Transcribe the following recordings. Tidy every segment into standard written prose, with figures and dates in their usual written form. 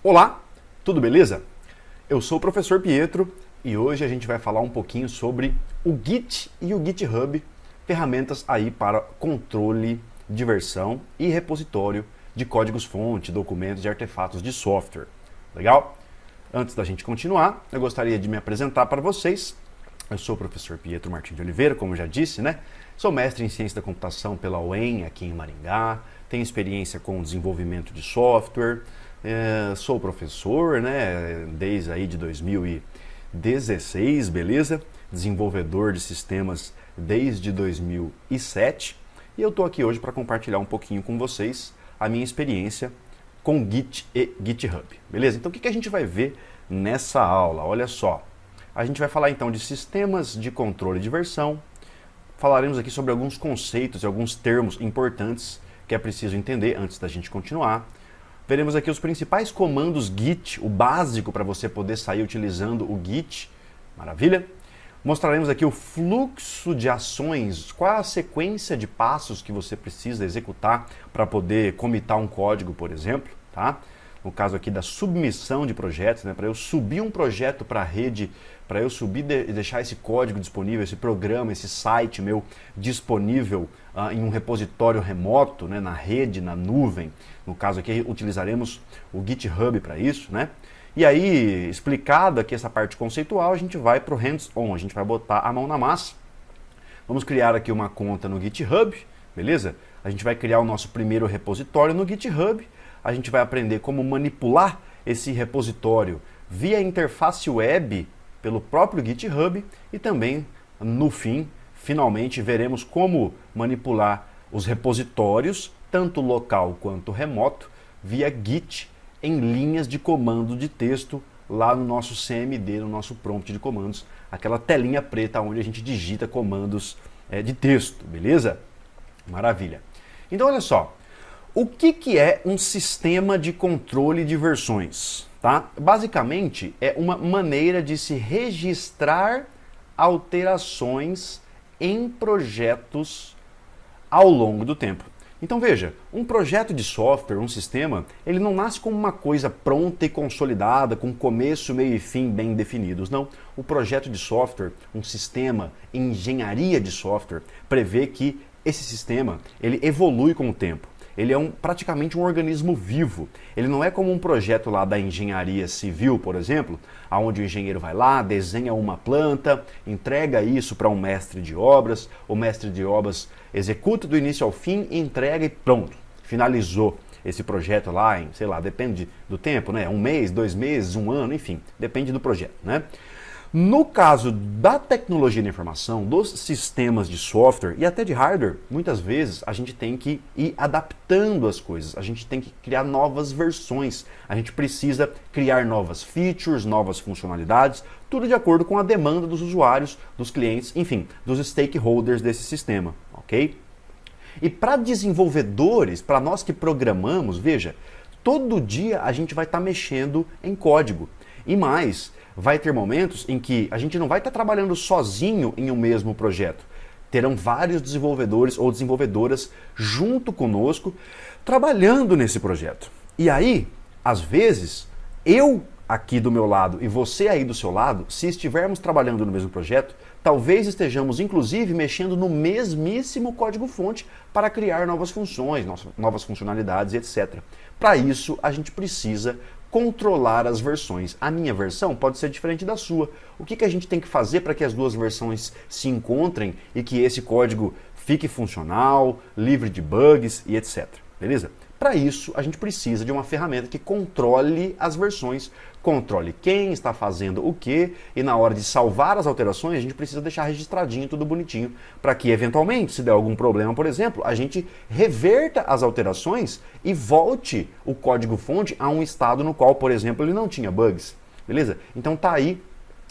Olá, tudo beleza? Eu sou o professor Pietro e hoje a gente vai falar um pouquinho sobre o Git e o GitHub, ferramentas aí para controle de versão e repositório de códigos-fonte, documentos e artefatos de software. Legal? Antes da gente continuar, eu gostaria de me apresentar para vocês. Eu sou o professor Pietro Martins de Oliveira, como já disse, né? Sou mestre em ciência da computação pela UEM, aqui em Maringá. Tenho experiência com desenvolvimento de software. Sou professor, né? Desde aí de 2016, beleza? Desenvolvedor de sistemas desde 2007. E eu estou aqui hoje para compartilhar um pouquinho com vocês a minha experiência com Git e GitHub, beleza? Então o que a gente vai ver nessa aula? Olha só. A gente vai falar então de sistemas de controle de versão, falaremos aqui sobre alguns conceitos e alguns termos importantes que é preciso entender antes da gente continuar. Veremos aqui os principais comandos Git, o básico para você poder sair utilizando o Git, maravilha? Mostraremos aqui o fluxo de ações, qual a sequência de passos que você precisa executar para poder comitar um código, por exemplo, tá? No caso aqui da submissão de projetos, né? Para eu subir um projeto para a rede, para eu subir e deixar esse código disponível, esse programa, esse site meu disponível em um repositório remoto, né? Na rede, na nuvem. No caso aqui utilizaremos o GitHub para isso, né? E aí, explicada aqui essa parte conceitual, a gente vai para o hands-on, a gente vai botar a mão na massa. Vamos criar aqui uma conta no GitHub, beleza? A gente vai criar o nosso primeiro repositório no GitHub. A gente vai aprender como manipular esse repositório via interface web pelo próprio GitHub e também, no fim, finalmente, veremos como manipular os repositórios, tanto local quanto remoto, via Git em linhas de comando de texto lá no nosso CMD, no nosso prompt de comandos, aquela telinha preta onde a gente digita comandos de texto, beleza? Maravilha. Então, olha só. O que é um sistema de controle de versões? Tá? Basicamente, é uma maneira de se registrar alterações em projetos ao longo do tempo. Então veja, um projeto de software, um sistema, ele não nasce como uma coisa pronta e consolidada, com começo, meio e fim bem definidos. Não, o projeto de software, um sistema, engenharia de software, prevê que esse sistema ele evolui com o tempo. Ele é praticamente um organismo vivo. Ele não é como um projeto lá da engenharia civil, por exemplo, onde o engenheiro vai lá, desenha uma planta, entrega isso para um mestre de obras, o mestre de obras executa do início ao fim, entrega e pronto, finalizou esse projeto lá em, sei lá, depende do tempo, né? 1 mês, 2 meses, 1 ano, enfim, depende do projeto, né? No caso da tecnologia da informação, dos sistemas de software e até de hardware, muitas vezes a gente tem que ir adaptando as coisas, a gente tem que criar novas versões, a gente precisa criar novas features, novas funcionalidades, tudo de acordo com a demanda dos usuários, dos clientes, enfim, dos stakeholders desse sistema, ok? E para desenvolvedores, para nós que programamos, veja, todo dia a gente vai estar mexendo em código. E mais, vai ter momentos em que a gente não vai estar trabalhando sozinho em um mesmo projeto. Terão vários desenvolvedores ou desenvolvedoras junto conosco trabalhando nesse projeto. E aí, às vezes, eu aqui do meu lado e você aí do seu lado, se estivermos trabalhando no mesmo projeto, talvez estejamos inclusive mexendo no mesmíssimo código-fonte para criar novas funções, novas funcionalidades, etc. Para isso, a gente precisa controlar as versões. A minha versão pode ser diferente da sua. O que a gente tem que fazer para que as duas versões se encontrem e que esse código fique funcional, livre de bugs e etc. Beleza? Para isso, a gente precisa de uma ferramenta que controle as versões, controle quem está fazendo o que, e na hora de salvar as alterações, a gente precisa deixar registradinho, tudo bonitinho, para que eventualmente, se der algum problema, por exemplo, a gente reverta as alterações e volte o código-fonte a um estado no qual, por exemplo, ele não tinha bugs. Beleza? Então tá aí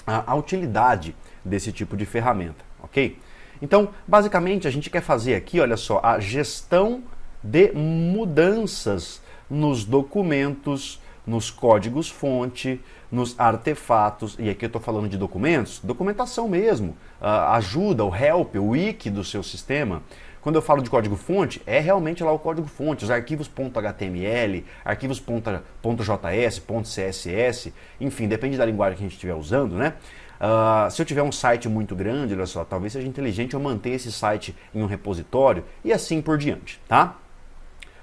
a utilidade desse tipo de ferramenta, ok? Então, basicamente, a gente quer fazer aqui, olha só, a gestão de mudanças nos documentos, nos códigos-fonte, nos artefatos, e aqui eu estou falando de documentos, documentação mesmo, ajuda, o help, o wiki do seu sistema, Quando eu falo de código-fonte, é realmente lá o código-fonte, os arquivos .html, arquivos .js, .css, enfim, depende da linguagem que a gente estiver usando, né? Se eu tiver um site muito grande, olha só, talvez seja inteligente eu manter esse site em um repositório e assim por diante, tá?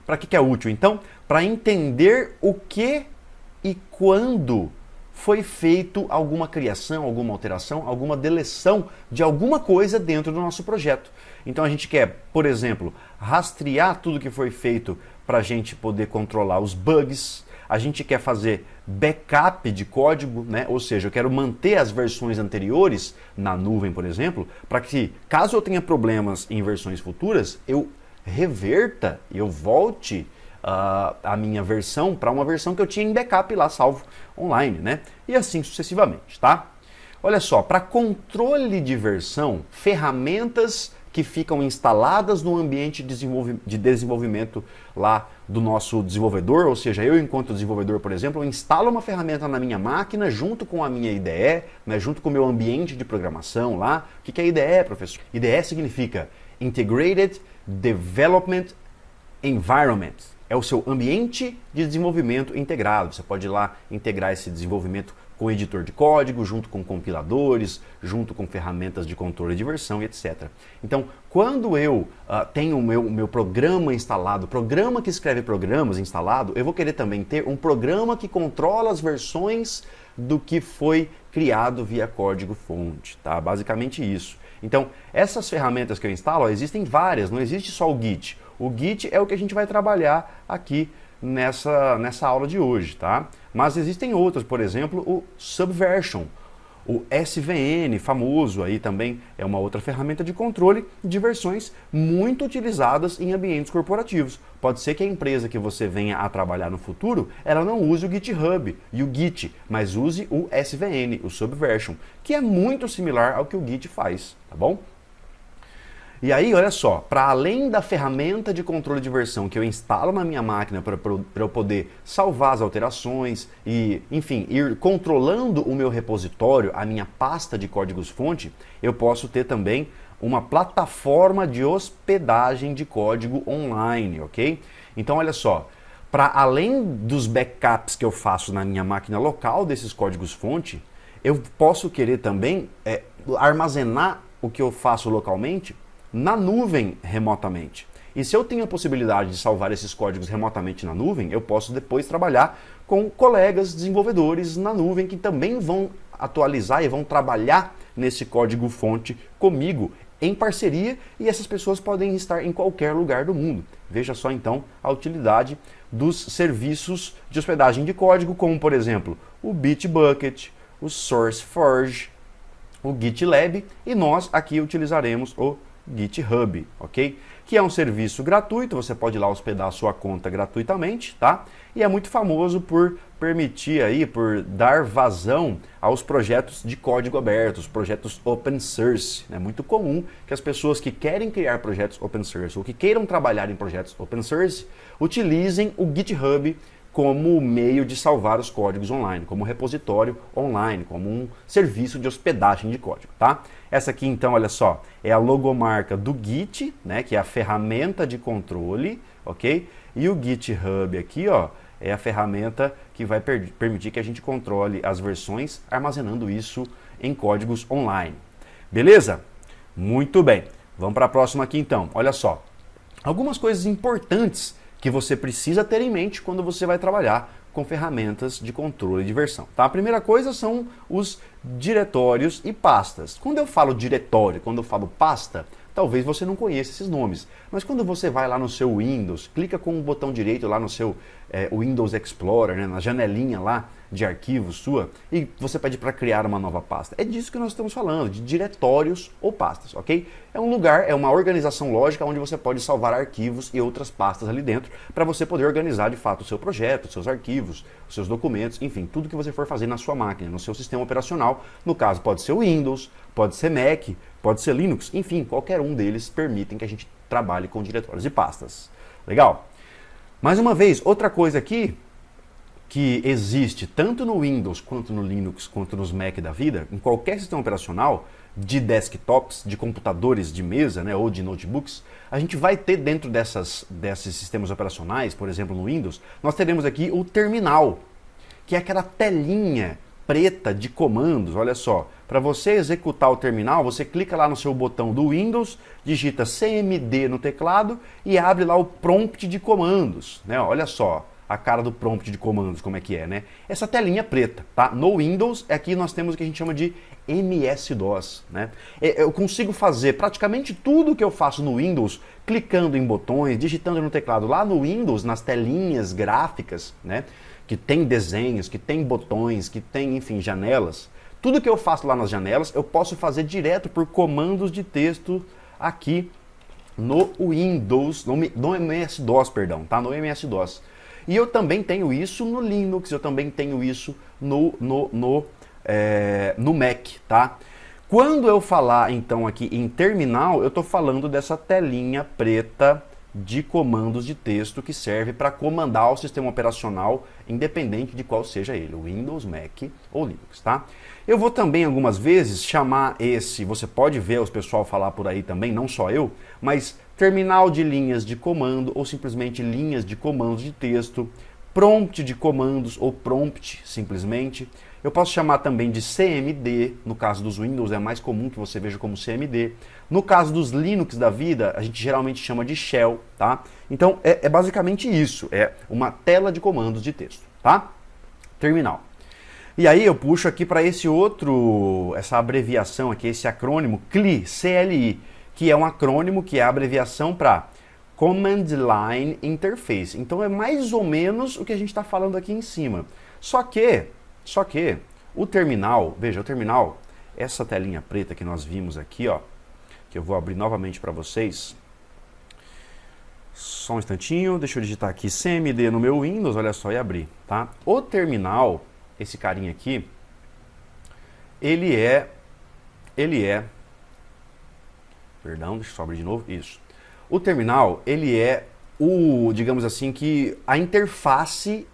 Para que é útil, então? Para entender o que e quando foi feito alguma criação, alguma alteração, alguma deleção de alguma coisa dentro do nosso projeto. Então a gente quer, por exemplo, rastrear tudo que foi feito para a gente poder controlar os bugs. A gente quer fazer backup de código, né? Ou seja, eu quero manter as versões anteriores na nuvem, por exemplo, para que, caso eu tenha problemas em versões futuras, eu reverta e eu volte a minha versão para uma versão que eu tinha em backup lá salvo online, né? E assim sucessivamente, tá? Olha só, para controle de versão, ferramentas que ficam instaladas no ambiente de desenvolvimento lá do nosso desenvolvedor, ou seja, eu enquanto desenvolvedor, por exemplo, eu instalo uma ferramenta na minha máquina junto com a minha IDE, né, junto com o meu ambiente de programação lá. O que é IDE, professor? IDE significa Integrated Development Environment. É o seu ambiente de desenvolvimento integrado. Você pode ir lá integrar esse desenvolvimento com editor de código, junto com compiladores, junto com ferramentas de controle de versão e etc. Então, quando eu tenho o meu programa instalado, programa que escreve programas instalado, eu vou querer também ter um programa que controla as versões do que foi criado via código-fonte, tá? Basicamente isso. Então, essas ferramentas que eu instalo, existem várias, não existe só o Git. O Git é o que a gente vai trabalhar aqui nessa aula de hoje, tá? Mas existem outras, por exemplo, o Subversion, o SVN, famoso aí também, é uma outra ferramenta de controle de versões muito utilizadas em ambientes corporativos. Pode ser que a empresa que você venha a trabalhar no futuro, ela não use o GitHub e o Git, mas use o SVN, o Subversion, que é muito similar ao que o Git faz, tá bom? E aí, olha só, para além da ferramenta de controle de versão que eu instalo na minha máquina para eu poder salvar as alterações e, enfim, ir controlando o meu repositório, a minha pasta de códigos-fonte, eu posso ter também uma plataforma de hospedagem de código online, ok? Então, olha só, para além dos backups que eu faço na minha máquina local desses códigos-fonte, eu posso querer também armazenar o que eu faço localmente na nuvem remotamente. E se eu tenho a possibilidade de salvar esses códigos remotamente na nuvem, eu posso depois trabalhar com colegas desenvolvedores na nuvem que também vão atualizar e vão trabalhar nesse código-fonte comigo em parceria, e essas pessoas podem estar em qualquer lugar do mundo. Veja só então a utilidade dos serviços de hospedagem de código, como por exemplo o Bitbucket, o SourceForge, o GitLab, e nós aqui utilizaremos o GitHub, ok? Que é um serviço gratuito, você pode ir lá hospedar a sua conta gratuitamente, tá? E é muito famoso por permitir aí, por dar vazão aos projetos de código aberto, os projetos open source. É muito comum que as pessoas que querem criar projetos open source ou que queiram trabalhar em projetos open source utilizem o GitHub como meio de salvar os códigos online, como repositório online, como um serviço de hospedagem de código, tá? Essa aqui então, olha só, é a logomarca do Git, né, que é a ferramenta de controle, ok? E o GitHub aqui, ó, é a ferramenta que vai permitir que a gente controle as versões, armazenando isso em códigos online. Beleza? Muito bem. Vamos para a próxima aqui então. Olha só, algumas coisas importantes que você precisa ter em mente quando você vai trabalhar com ferramentas de controle de versão. Tá? A primeira coisa são os diretórios e pastas. Quando eu falo diretório, quando eu falo pasta, talvez você não conheça esses nomes, mas quando você vai lá no seu Windows, clica com o botão direito lá no seu Windows Explorer, né, na janelinha lá de arquivos sua, e você pede para criar uma nova pasta. É disso que nós estamos falando, de diretórios ou pastas, ok? É um lugar, é uma organização lógica onde você pode salvar arquivos e outras pastas ali dentro para você poder organizar de fato o seu projeto, os seus arquivos, os seus documentos, enfim, tudo que você for fazer na sua máquina, no seu sistema operacional. No caso, pode ser o Windows, pode ser Mac, pode ser Linux, enfim, qualquer um deles permitem que a gente trabalhe com diretórios e pastas. Legal? Mais uma vez, outra coisa aqui que existe tanto no Windows, quanto no Linux, quanto nos Mac da vida, em qualquer sistema operacional, de desktops, de computadores de mesa, né, ou de notebooks, a gente vai ter dentro desses sistemas operacionais, por exemplo no Windows, nós teremos aqui o terminal, que é aquela telinha preta de comandos. Olha só, para você executar o terminal, você clica lá no seu botão do Windows, digita CMD no teclado e abre lá o prompt de comandos, né? Olha só a cara do prompt de comandos, como é que é, né? Essa telinha preta, tá? No Windows, aqui nós temos o que a gente chama de MS-DOS, né? Eu consigo fazer praticamente tudo que eu faço no Windows, clicando em botões, digitando no teclado. Lá no Windows, nas telinhas gráficas, né? Que tem desenhos, que tem botões, que tem, enfim, janelas. Tudo que eu faço lá nas janelas, eu posso fazer direto por comandos de texto aqui no Windows, no MS-DOS, perdão, tá? No MS-DOS. E eu também tenho isso no Linux, eu também tenho isso no Mac, tá? Quando eu falar, então, aqui em terminal, eu estou falando dessa telinha preta de comandos de texto que serve para comandar o sistema operacional, independente de qual seja ele, Windows, Mac ou Linux, tá? Eu vou também, algumas vezes, chamar você pode ver os pessoal falar por aí também, não só eu, mas terminal de linhas de comando ou simplesmente linhas de comandos de texto, prompt de comandos ou prompt, simplesmente. Eu posso chamar também de CMD, no caso dos Windows é mais comum que você veja como CMD. No caso dos Linux da vida, a gente geralmente chama de Shell, tá? Então é basicamente isso, é uma tela de comandos de texto, tá? Terminal. E aí eu puxo aqui para essa abreviação aqui, esse acrônimo CLI, C-L-I, que é um acrônimo que é a abreviação para Command Line Interface. Então é mais ou menos o que a gente está falando aqui em cima. Só que o terminal, veja, o terminal, essa telinha preta que nós vimos aqui, ó, que eu vou abrir novamente para vocês. Só um instantinho, deixa eu digitar aqui CMD no meu Windows, olha só, e abrir, tá? O terminal, esse carinha aqui, perdão, deixa eu só abrir de novo, isso. O terminal, ele é digamos assim, que a interface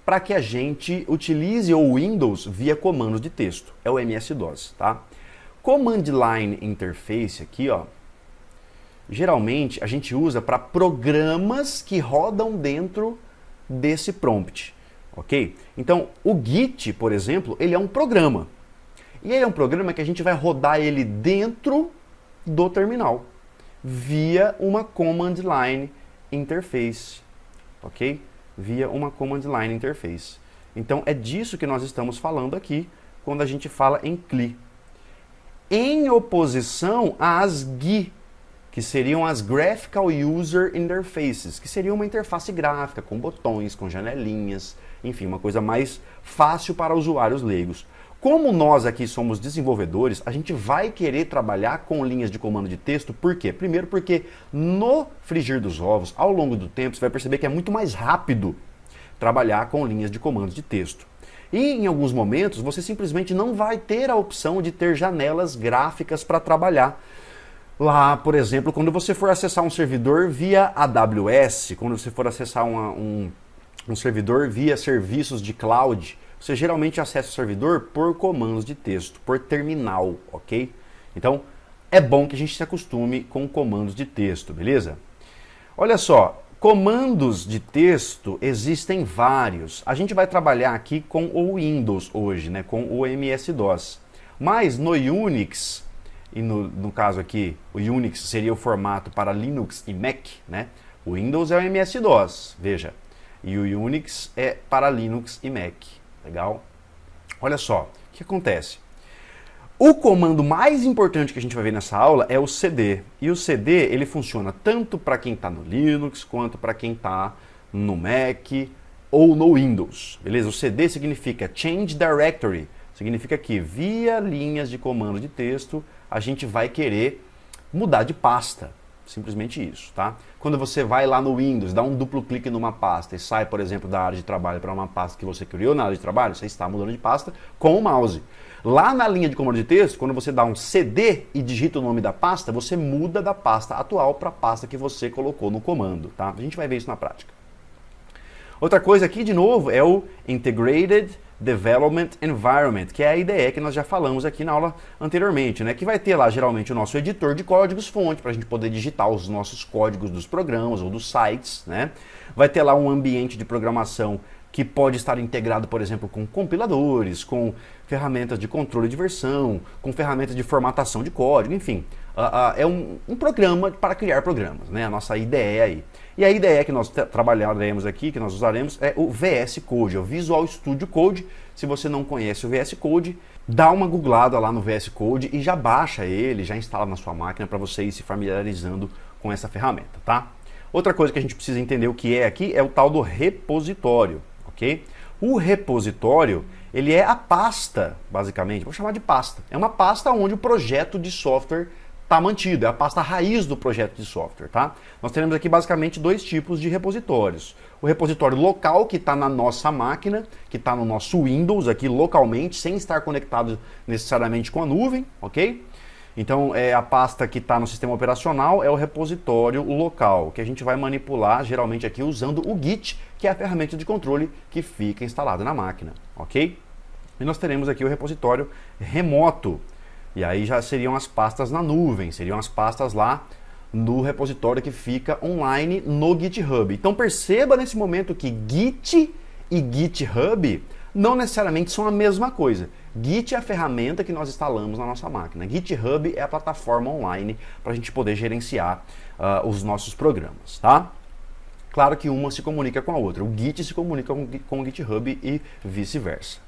para que a gente utilize o Windows via comandos de texto. É o MS-DOS, tá? Command Line Interface aqui, ó, geralmente a gente usa para programas que rodam dentro desse prompt, ok? Então, o Git, por exemplo, ele é um programa. E ele é um programa que a gente vai rodar ele dentro do terminal, via uma Command Line Interface, ok? Via uma Command Line Interface. Então é disso que nós estamos falando aqui quando a gente fala em CLI. Em oposição às GUI, que seriam as Graphical User Interfaces, que seria uma interface gráfica com botões, com janelinhas, enfim, uma coisa mais fácil para usuários leigos. Como nós aqui somos desenvolvedores, a gente vai querer trabalhar com linhas de comando de texto, por quê? Primeiro porque no frigir dos ovos, ao longo do tempo, você vai perceber que é muito mais rápido trabalhar com linhas de comandos de texto. E em alguns momentos você simplesmente não vai ter a opção de ter janelas gráficas para trabalhar. Lá, por exemplo, quando você for acessar um servidor via AWS, quando você for acessar um servidor via serviços de cloud, você geralmente acessa o servidor por comandos de texto, por terminal, ok? Então, é bom que a gente se acostume com comandos de texto, beleza? Olha só, comandos de texto existem vários. A gente vai trabalhar aqui com o Windows hoje, né, com o MS-DOS. Mas no Unix, e no caso aqui, o Unix seria o formato para Linux e Mac, né? O Windows é o MS-DOS, veja. E o Unix é para Linux e Mac. Legal? Olha só, o que acontece? O comando mais importante que a gente vai ver nessa aula é o CD. E o CD, ele funciona tanto para quem está no Linux, quanto para quem está no Mac ou no Windows. Beleza? O CD significa Change Directory. Significa que via linhas de comando de texto, a gente vai querer mudar de pasta. Simplesmente isso, tá? Quando você vai lá no Windows, dá um duplo clique numa pasta e sai, por exemplo, da área de trabalho para uma pasta que você criou na área de trabalho, você está mudando de pasta com o mouse. Lá na linha de comando de texto, quando você dá um CD e digita o nome da pasta, você muda da pasta atual para a pasta que você colocou no comando, tá? A gente vai ver isso na prática. Outra coisa aqui, de novo, é o Integrated Development Environment, que é a IDE que nós já falamos aqui na aula anteriormente, né? Que vai ter lá geralmente o nosso editor de códigos-fonte para a gente poder digitar os nossos códigos dos programas ou dos sites, né? Vai ter lá um ambiente de programação que pode estar integrado, por exemplo, com compiladores, com ferramentas de controle de versão, com ferramentas de formatação de código, enfim. É um programa para criar programas, né? A nossa IDE aí. E a IDE que nós trabalharemos aqui, que nós usaremos, é o VS Code, é o Visual Studio Code. Se você não conhece o VS Code, dá uma googlada lá no VS Code e já baixa ele, já instala na sua máquina para você ir se familiarizando com essa ferramenta, tá? Outra coisa que a gente precisa entender o que é aqui é o tal do repositório, ok? O repositório, ele é a pasta, basicamente, vou chamar de pasta. É uma pasta onde o projeto de software está mantido, é a pasta raiz do projeto de software, tá? Nós teremos aqui basicamente dois tipos de repositórios. O repositório local, que está na nossa máquina, que está no nosso Windows aqui localmente, sem estar conectado necessariamente com a nuvem, ok? Então, a pasta que está no sistema operacional é o repositório local, que a gente vai manipular geralmente aqui usando o Git, que é a ferramenta de controle que fica instalada na máquina, ok? E nós teremos aqui o repositório remoto. E aí já seriam as pastas na nuvem, seriam as pastas lá no repositório que fica online no GitHub. Então perceba nesse momento que Git e GitHub não necessariamente são a mesma coisa. Git é a ferramenta que nós instalamos na nossa máquina. GitHub é a plataforma online para a gente poder gerenciar os nossos programas, tá? Claro que uma se comunica com a outra. O Git se comunica com o GitHub e vice-versa.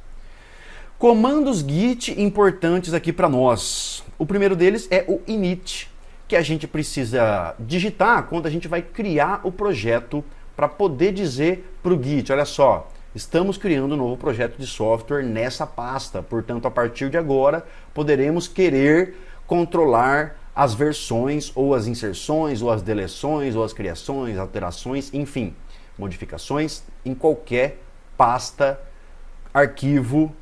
Comandos Git importantes aqui para nós. O primeiro deles é o init, que a gente precisa digitar quando a gente vai criar o projeto para poder dizer para o Git, olha só, estamos criando um novo projeto de software nessa pasta, portanto, a partir de agora, poderemos querer controlar as versões, ou as inserções, ou as deleções, ou as criações, alterações, enfim, modificações em qualquer pasta, arquivo,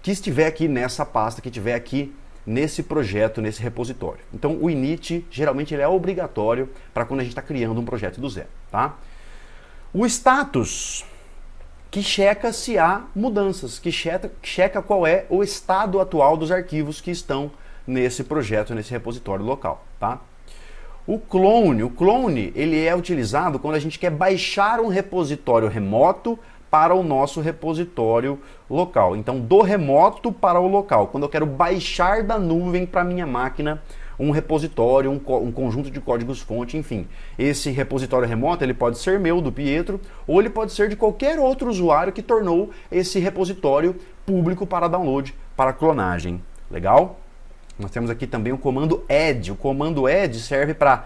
que estiver aqui nessa pasta, que estiver aqui nesse projeto, nesse repositório. Então o init, geralmente ele é obrigatório para quando a gente está criando um projeto do zero, tá? O status, que checa se há mudanças, que checa qual é o estado atual dos arquivos que estão nesse projeto, nesse repositório local, tá? O clone ele é utilizado quando a gente quer baixar um repositório remoto para o nosso repositório local. Então, do remoto para o local. Quando eu quero baixar da nuvem para minha máquina um repositório, um conjunto de códigos-fonte, enfim. Esse repositório remoto ele pode ser meu, do Pietro, ou ele pode ser de qualquer outro usuário que tornou esse repositório público para download, para clonagem. Legal? Nós temos aqui também o comando add. O comando add serve para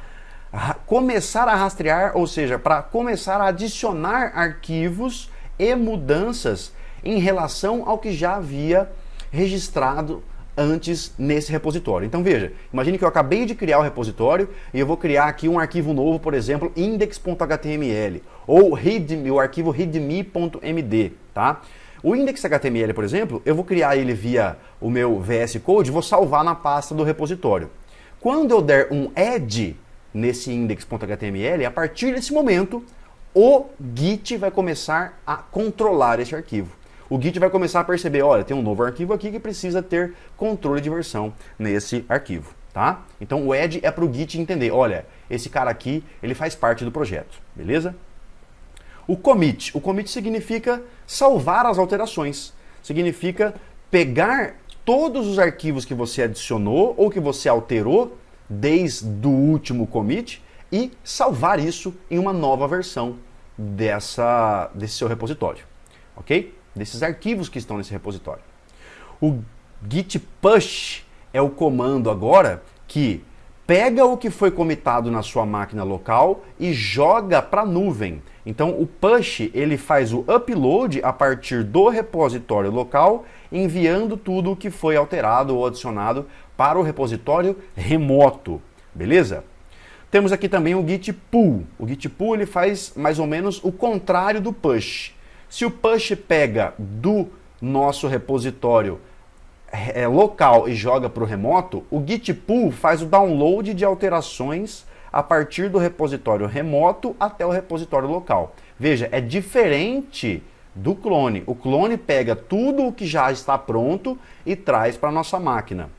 começar a rastrear, ou seja, para começar a adicionar arquivos e mudanças em relação ao que já havia registrado antes nesse repositório. Então veja, imagine que eu acabei de criar o repositório e eu vou criar aqui um arquivo novo, por exemplo, index.html ou o arquivo readme.md, tá? O index.html, por exemplo, eu vou criar ele via o meu VS Code e vou salvar na pasta do repositório. Quando eu der um add nesse index.html, a partir desse momento, o Git vai começar a controlar esse arquivo. O Git vai começar a perceber, olha, tem um novo arquivo aqui que precisa ter controle de versão nesse arquivo, tá? Então o add é para o Git entender, olha, esse cara aqui, ele faz parte do projeto, beleza? O commit significa salvar as alterações, significa pegar todos os arquivos que você adicionou ou que você alterou desde o último commit e salvar isso em uma nova versão desse seu repositório, ok? Desses arquivos que estão nesse repositório. O git push é o comando agora que pega o que foi comitado na sua máquina local e joga para a nuvem. Então o push ele faz o upload a partir do repositório local, enviando tudo o que foi alterado ou adicionado para o repositório remoto, beleza? Temos aqui também o git pull. O git pull ele faz mais ou menos o contrário do push. Se o push pega do nosso repositório local e joga para o remoto, o git pull faz o download de alterações a partir do repositório remoto até o repositório local. Veja, é diferente do clone. O clone pega tudo o que já está pronto e traz para a nossa máquina.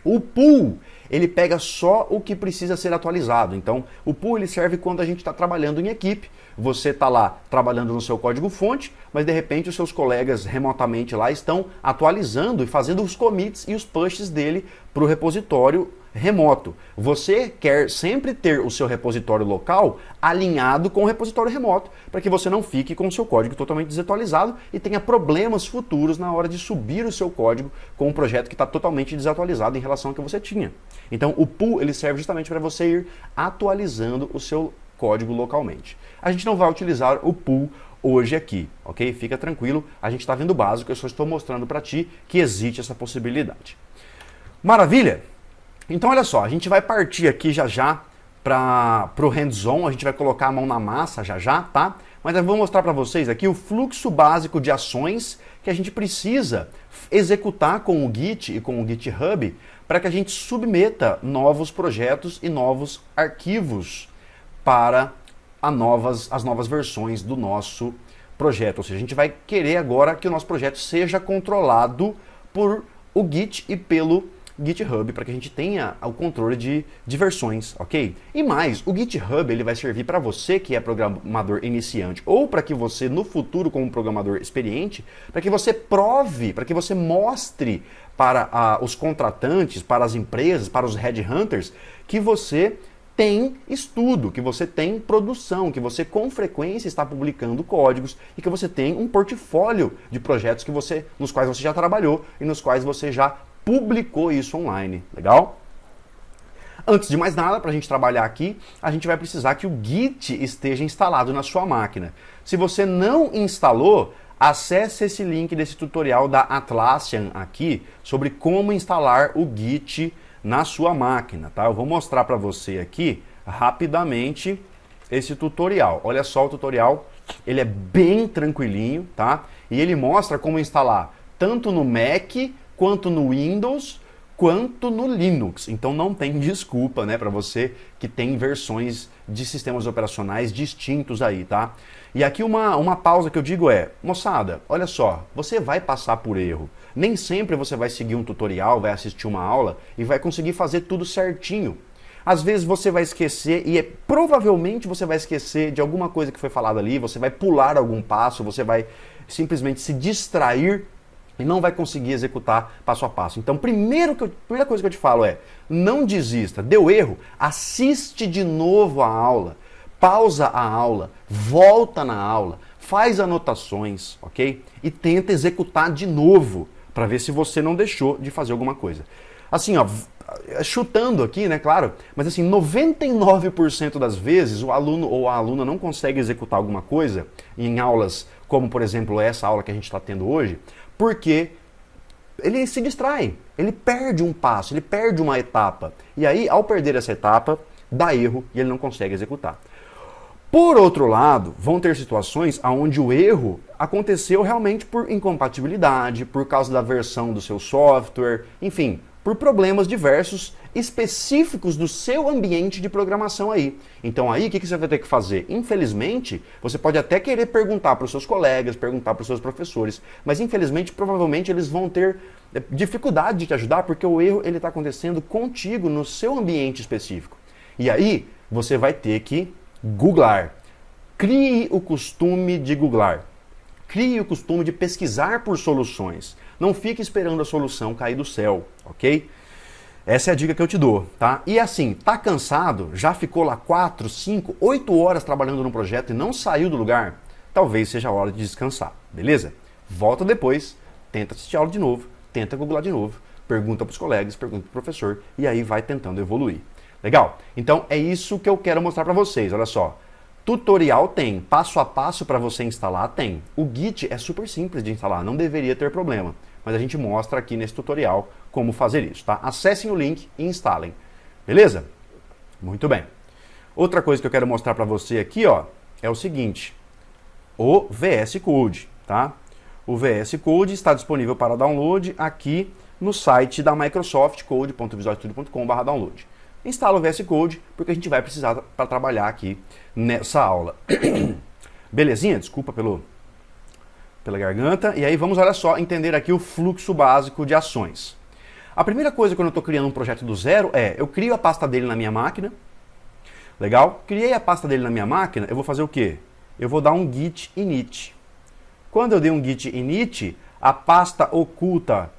O pull, ele pega só o que precisa ser atualizado. Então, o pull ele serve quando a gente está trabalhando em equipe. Você está lá trabalhando no seu código-fonte, mas de repente os seus colegas remotamente lá estão atualizando e fazendo os commits e os pushes dele para o repositório remoto. Você quer sempre ter o seu repositório local alinhado com o repositório remoto, para que você não fique com o seu código totalmente desatualizado e tenha problemas futuros na hora de subir o seu código com um projeto que está totalmente desatualizado em relação ao que você tinha. Então o pull ele serve justamente para você ir atualizando o seu código localmente. A gente não vai utilizar o pull hoje aqui, ok? Fica tranquilo, a gente está vendo o básico, eu só estou mostrando para ti que existe essa possibilidade. Maravilha? Então olha só, a gente vai partir aqui já já para o hands-on, a gente vai colocar a mão na massa já já, tá? Mas eu vou mostrar para vocês aqui o fluxo básico de ações que a gente precisa executar com o Git e com o GitHub para que a gente submeta novos projetos e novos arquivos para as novas versões do nosso projeto. Ou seja, a gente vai querer agora que o nosso projeto seja controlado por o Git e pelo GitHub, para que a gente tenha o controle de versões, ok? E mais, o GitHub ele vai servir para você que é programador iniciante ou para que você no futuro como programador experiente, para que você prove, para que você mostre para os contratantes, para as empresas, para os headhunters, que você tem estudo, que você tem produção, que você com frequência está publicando códigos e que você tem um portfólio de projetos nos quais você já trabalhou e nos quais você já publicou isso online. Legal? Antes de mais nada, para a gente trabalhar aqui, a gente vai precisar que o Git esteja instalado na sua máquina. Se você não instalou, acesse esse link desse tutorial da Atlassian aqui sobre como instalar o Git na sua máquina, tá? Eu vou mostrar para você aqui rapidamente esse tutorial. Olha só o tutorial, ele é bem tranquilinho, tá? E ele mostra como instalar tanto no Mac, quanto no Windows, quanto no Linux. Então não tem desculpa, né, para você que tem versões de sistemas operacionais distintos aí, tá? E aqui uma pausa que eu digo é, moçada, olha só, você vai passar por erro. Nem sempre você vai seguir um tutorial, vai assistir uma aula e vai conseguir fazer tudo certinho. Às vezes você vai esquecer e provavelmente você vai esquecer de alguma coisa que foi falada ali, você vai pular algum passo, você vai simplesmente se distrair e não vai conseguir executar passo a passo. Então, primeira coisa que eu te falo é, não desista. Deu erro, assiste de novo a aula, pausa a aula, volta na aula, faz anotações, ok? E tenta executar de novo, para ver se você não deixou de fazer alguma coisa. Assim, ó, chutando aqui, né, claro, mas assim, 99% das vezes o aluno ou a aluna não consegue executar alguma coisa em aulas como, por exemplo, essa aula que a gente está tendo hoje, porque ele se distrai, ele perde um passo, ele perde uma etapa. E aí, ao perder essa etapa, dá erro e ele não consegue executar. Por outro lado, vão ter situações onde o erro aconteceu realmente por incompatibilidade, por causa da versão do seu software, enfim, por problemas diversos específicos do seu ambiente de programação aí. Então aí, o que você vai ter que fazer? Infelizmente, você pode até querer perguntar para os seus colegas, perguntar para os seus professores, mas infelizmente, provavelmente eles vão ter dificuldade de te ajudar, porque o erro ele está acontecendo contigo, no seu ambiente específico. E aí, você vai ter que googlar. Crie o costume de googlar. Crie o costume de pesquisar por soluções. Não fique esperando a solução cair do céu, ok? Essa é a dica que eu te dou, tá? E assim, tá cansado? Já ficou lá 4, 5, 8 horas trabalhando no projeto e não saiu do lugar? Talvez seja a hora de descansar, beleza? Volta depois, tenta assistir a aula de novo, tenta googlar de novo, pergunta para os colegas, pergunta para o professor e aí vai tentando evoluir. Legal? Então é isso que eu quero mostrar para vocês, olha só. Tutorial tem, passo a passo para você instalar tem. O Git é super simples de instalar, não deveria ter problema. Mas a gente mostra aqui nesse tutorial como fazer isso, tá? Acessem o link e instalem. Beleza? Muito bem. Outra coisa que eu quero mostrar para você aqui, ó, é o seguinte. O VS Code, tá? O VS Code está disponível para download aqui no site da Microsoft, code.visualstudio.com/download. Instala o VS Code, porque a gente vai precisar para trabalhar aqui nessa aula. Belezinha? Desculpa pelo pela garganta. E aí vamos, olha só, entender aqui o fluxo básico de ações. A primeira coisa quando eu estou criando um projeto do zero eu crio a pasta dele na minha máquina. Legal? Criei a pasta dele na minha máquina, eu vou fazer o quê? Eu vou dar um git init. Quando eu dei um git init, a pasta oculta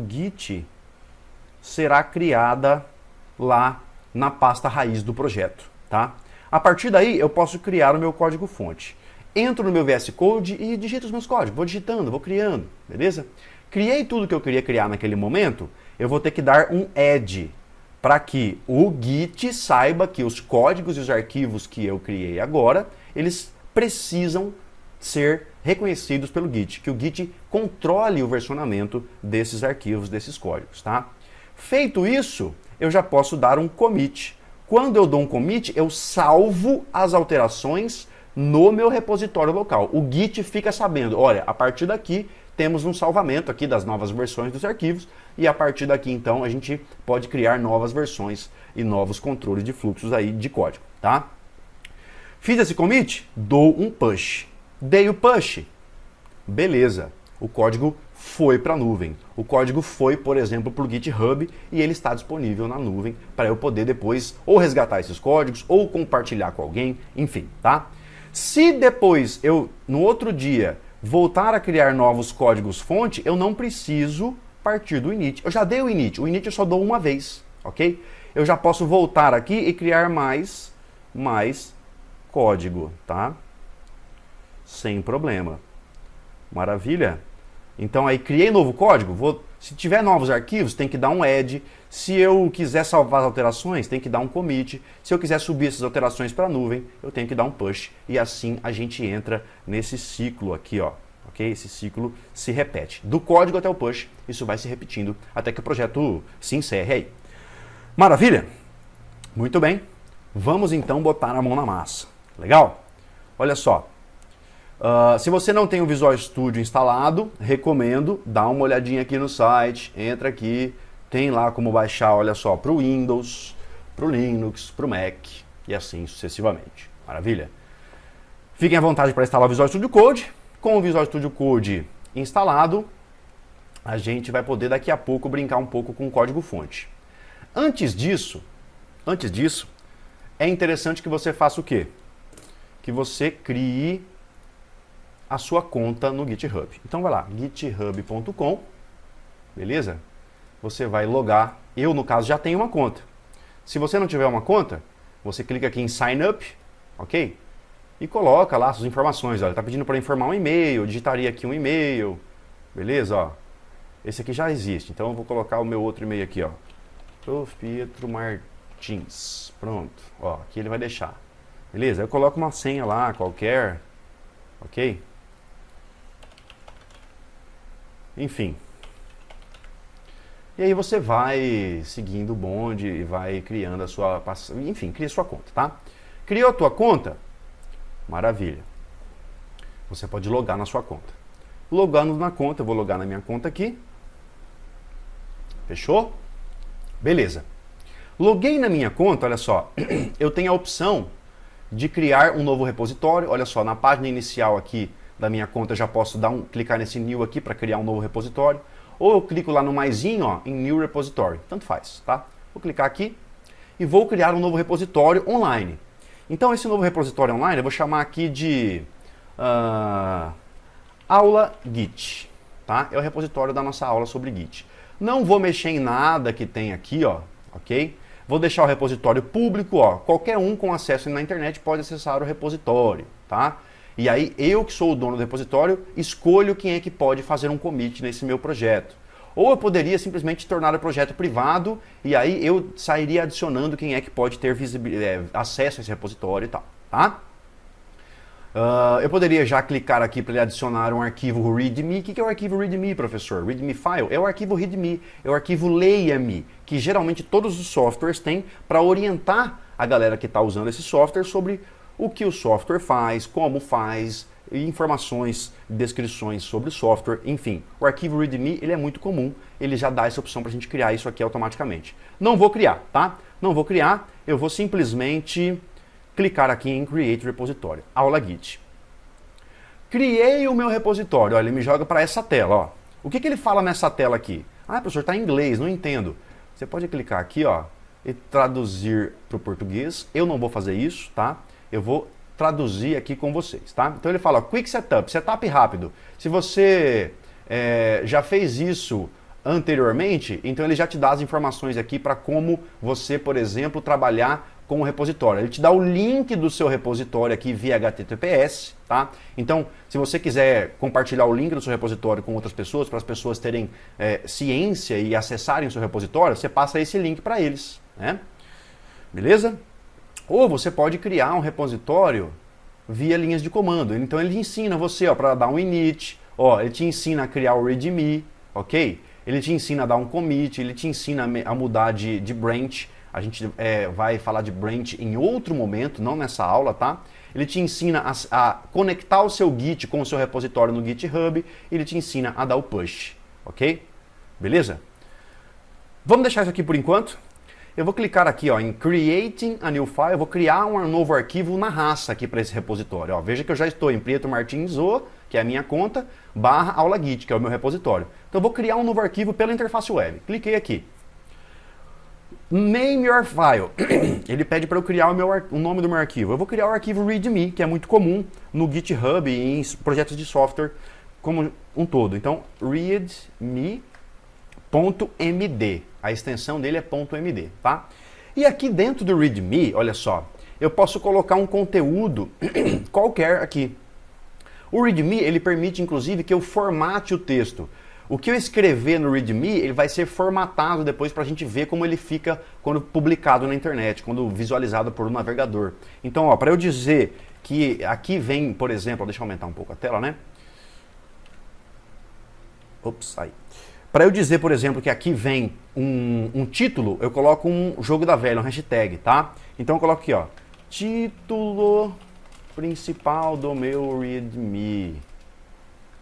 .git será criada lá na pasta raiz do projeto, tá? A partir daí eu posso criar o meu código-fonte. Entro no meu VS Code e digito os meus códigos, vou digitando, vou criando, beleza? Criei tudo que eu queria criar naquele momento, eu vou ter que dar um add para que o Git saiba que os códigos e os arquivos que eu criei agora, eles precisam ser reconhecidos pelo Git, que o Git controle o versionamento desses arquivos, desses códigos, tá? Feito isso, eu já posso dar um commit. Quando eu dou um commit, eu salvo as alterações no meu repositório local. O Git fica sabendo, olha, a partir daqui temos um salvamento aqui das novas versões dos arquivos e a partir daqui então a gente pode criar novas versões e novos controles de fluxos aí de código, tá? Fiz esse commit, dou um push. Dei o push, beleza, o código foi para a nuvem. O código foi, por exemplo, para o GitHub e ele está disponível na nuvem para eu poder depois ou resgatar esses códigos ou compartilhar com alguém, enfim, tá? Se depois eu, no outro dia, voltar a criar novos códigos fonte, eu não preciso partir do init. Eu já dei o init eu só dou uma vez, ok? Eu já posso voltar aqui e criar mais código, tá? Sem problema. Maravilha? Então aí criei novo código, se tiver novos arquivos, tem que dar um add. Se eu quiser salvar as alterações, tem que dar um commit. Se eu quiser subir essas alterações para a nuvem, eu tenho que dar um push. E assim a gente entra nesse ciclo aqui, ó. Ok? Esse ciclo se repete. Do código até o push, isso vai se repetindo até que o projeto se encerre aí. Maravilha? Muito bem. Vamos então botar a mão na massa. Legal? Olha só. Se você não tem o Visual Studio instalado, recomendo, dá uma olhadinha aqui no site, entra aqui, tem lá como baixar, olha só, para o Windows, para o Linux, para o Mac e assim sucessivamente. Maravilha? Fiquem à vontade para instalar o Visual Studio Code. Com o Visual Studio Code instalado, a gente vai poder daqui a pouco brincar um pouco com o código-fonte. Antes disso, é interessante que você faça o quê? Que você crie a sua conta no GitHub. Então vai lá, github.com, beleza? Você vai logar. Eu, no caso, já tenho uma conta. Se você não tiver uma conta, você clica aqui em Sign Up, ok? E coloca lá suas informações. Olha, tá pedindo para informar um e-mail, eu digitaria aqui um e-mail, beleza? Ó, esse aqui já existe, então eu vou colocar o meu outro e-mail aqui, ó. Prof. Pietro Martins. Pronto, ó, aqui ele vai deixar. Beleza? Eu coloco uma senha lá, qualquer, ok? Enfim. E aí você vai seguindo o bonde e vai criando a sua... Enfim, cria a sua conta, tá? Criou a tua conta? Maravilha. Você pode logar na sua conta. Logando na conta, eu vou logar na minha conta aqui. Fechou? Beleza. Loguei na minha conta, olha só. Eu tenho a opção de criar um novo repositório. Olha só, na página inicial aqui da minha conta, eu já posso clicar nesse New aqui para criar um novo repositório. Ou eu clico lá no maisinho, ó, em New Repository. Tanto faz, tá? Vou clicar aqui e vou criar um novo repositório online. Então, esse novo repositório online, eu vou chamar aqui de aula Git, tá? É o repositório da nossa aula sobre Git. Não vou mexer em nada que tem aqui, ó, ok? Vou deixar o repositório público, ó. Qualquer um com acesso na internet pode acessar o repositório, tá? E aí, eu que sou o dono do repositório, escolho quem é que pode fazer um commit nesse meu projeto. Ou eu poderia simplesmente tornar o projeto privado e aí eu sairia adicionando quem é que pode ter acesso a esse repositório e tal, tá? Eu poderia já clicar aqui para ele adicionar um arquivo README. O que é o arquivo README, professor? README file é o arquivo README, é o arquivo leia-me, que geralmente todos os softwares têm para orientar a galera que está usando esse software sobre o que o software faz, como faz, informações, descrições sobre o software, enfim. O arquivo README, ele é muito comum, ele já dá essa opção para a gente criar isso aqui automaticamente. Não vou criar, tá? Não vou criar, eu vou simplesmente clicar aqui em Create Repository, aula Git. criei o meu repositório. Ó, ele me joga para essa tela. Ó. O que ele fala nessa tela aqui? Ah, professor, está em inglês, não entendo. Você pode clicar aqui, ó, e traduzir para o português. Eu não vou fazer isso, tá? Eu vou traduzir aqui com vocês, tá? Então ele fala, ó, Quick Setup, setup rápido. Se você já fez isso anteriormente, então ele já te dá as informações aqui para como você, por exemplo, trabalhar com o repositório. Ele te dá o link do seu repositório aqui via HTTPS, tá? Então, se você quiser compartilhar o link do seu repositório com outras pessoas, para as pessoas terem ciência e acessarem o seu repositório, você passa esse link para eles, né? Beleza? Ou você pode criar um repositório via linhas de comando. Então ele ensina você, ó, para dar um init, ó, ele te ensina a criar o readme, ok? Ele te ensina a dar um commit, ele te ensina a mudar de branch. A gente vai falar de branch em outro momento, não nessa aula, tá? Ele te ensina a conectar o seu Git com o seu repositório no GitHub. Ele te ensina a dar o push, ok? Beleza? Vamos deixar isso aqui por enquanto. Eu vou clicar aqui, ó, em Creating a New File. Eu vou criar um novo arquivo na raça aqui para esse repositório. Ó, veja que eu já estou em Prieto Martins O, que é a minha conta, / aula Git, que é o meu repositório. Então eu vou criar um novo arquivo pela interface web. Cliquei aqui. Name your file. Ele pede para eu criar o nome do meu arquivo. Eu vou criar o arquivo readme, que é muito comum no GitHub e em projetos de software como um todo. Então, readme.md. A extensão dele é .md, tá? E aqui dentro do readme, olha só, eu posso colocar um conteúdo qualquer aqui. O readme, ele permite, inclusive, que eu formate o texto. O que eu escrever no readme, ele vai ser formatado depois para a gente ver como ele fica quando publicado na internet, quando visualizado por um navegador. Então, ó, para eu dizer que aqui vem, por exemplo, deixa eu aumentar um pouco a tela, né? Ops, aí. Para eu dizer, por exemplo, que aqui vem um título, eu coloco um jogo da velha, um hashtag, tá? Então eu coloco aqui, ó, título principal do meu readme,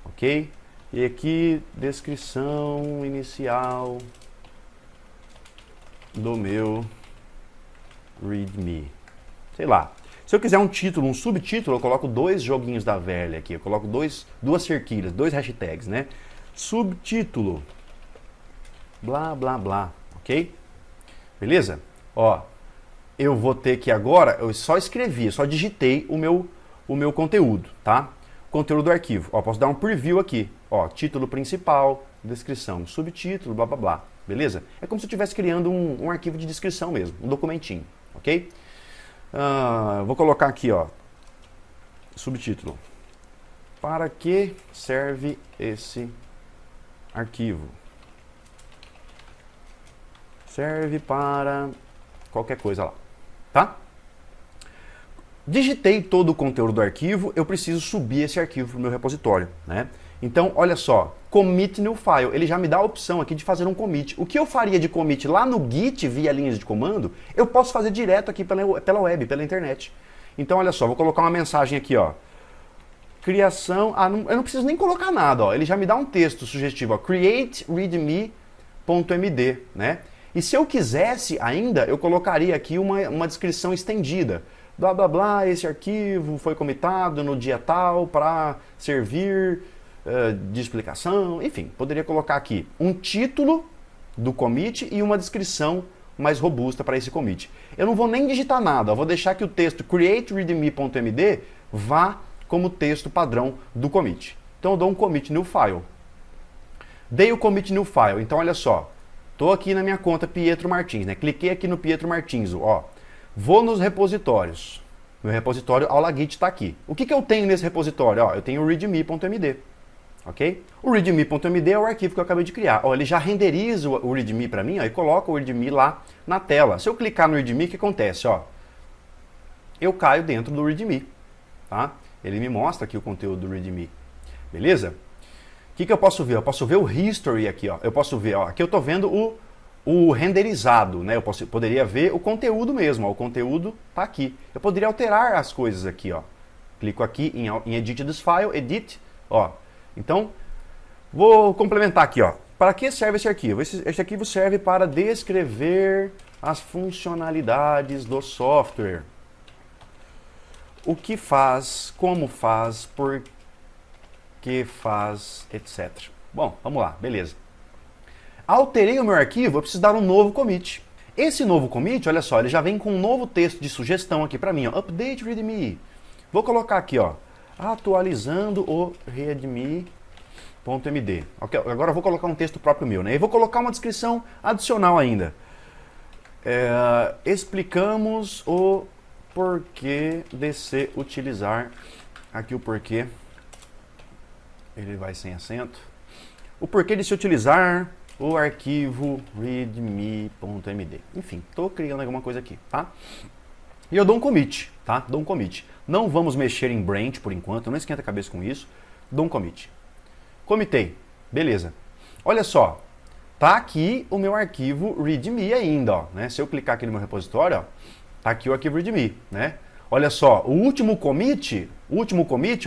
ok? E aqui, descrição inicial do meu readme. Sei lá. Se eu quiser um título, um subtítulo, eu coloco 2 joguinhos da velha aqui. Eu coloco duas cerquilhas, 2 hashtags, né? Subtítulo. Blá, blá, blá. Ok? Beleza? Ó, eu vou ter que agora, eu só escrevi, eu só digitei o meu conteúdo, tá? Conteúdo do arquivo. Ó, posso dar um preview aqui. Ó, título principal, descrição, subtítulo, blá blá blá. Beleza? É como se eu estivesse criando um arquivo de descrição mesmo, um documentinho, ok? Vou colocar aqui, ó, subtítulo. Para que serve esse arquivo? Serve para qualquer coisa lá, tá? Digitei todo o conteúdo do arquivo, eu preciso subir esse arquivo para o meu repositório, né? Então, olha só, commit new file, ele já me dá a opção aqui de fazer um commit. O que eu faria de commit lá no Git via linhas de comando, eu posso fazer direto aqui pela web, pela internet. Então, olha só, vou colocar uma mensagem aqui, ó. Criação, eu não preciso nem colocar nada, ó. Ele já me dá um texto sugestivo, ó, create readme.md, né? E se eu quisesse ainda, eu colocaria aqui uma descrição estendida. Blá, blá, blá, esse arquivo foi comitado no dia tal para servir de explicação. Enfim, poderia colocar aqui um título do commit e uma descrição mais robusta para esse commit. Eu não vou nem digitar nada, eu vou deixar que o texto createreadme.md vá como texto padrão do commit. Então eu dou um commit new file. Dei o commit new file, então olha só. Estou aqui na minha conta Pietro Martins, né? Cliquei aqui no Pietro Martins, ó. Vou nos repositórios. Meu repositório aula Git está aqui. O que eu tenho nesse repositório? Ó, eu tenho o readme.md, ok? O readme.md é o arquivo que eu acabei de criar. Ó, ele já renderiza o readme para mim, ó, e coloca o readme lá na tela. Se eu clicar no readme, o que acontece? Ó, eu caio dentro do readme, tá? Ele me mostra aqui o conteúdo do readme, beleza? O que eu posso ver? Eu posso ver o history aqui, ó. Eu posso ver, ó, aqui eu estou vendo o renderizado, né? Eu poderia ver o conteúdo mesmo, ó. O conteúdo está aqui. Eu poderia alterar as coisas aqui, ó. Clico aqui em Edit this file, Edit, ó. Então, vou complementar aqui, ó. Para que serve esse arquivo? Esse arquivo serve para descrever as funcionalidades do software. O que faz, como faz, por que faz, etc. Bom, vamos lá, beleza. Alterei o meu arquivo, eu preciso dar um novo commit. Esse novo commit, olha só, ele já vem com um novo texto de sugestão aqui para mim, ó, update readme. Vou colocar aqui, ó, atualizando o readme.md. Okay, agora eu vou colocar um texto próprio meu, né? E vou colocar uma descrição adicional ainda. Explicamos o porquê de se utilizar, aqui o porquê, ele vai sem acento, o porquê de se utilizar o arquivo readme.md. Enfim, estou criando alguma coisa aqui, tá? E eu dou um commit, tá? Dou um commit. Não vamos mexer em branch por enquanto, não esquenta a cabeça com isso. Dou um commit. Comitei, beleza. Olha só, tá aqui o meu arquivo readme ainda, ó, né? Se eu clicar aqui no meu repositório, ó, tá aqui o arquivo readme, né? Olha só, o último commit,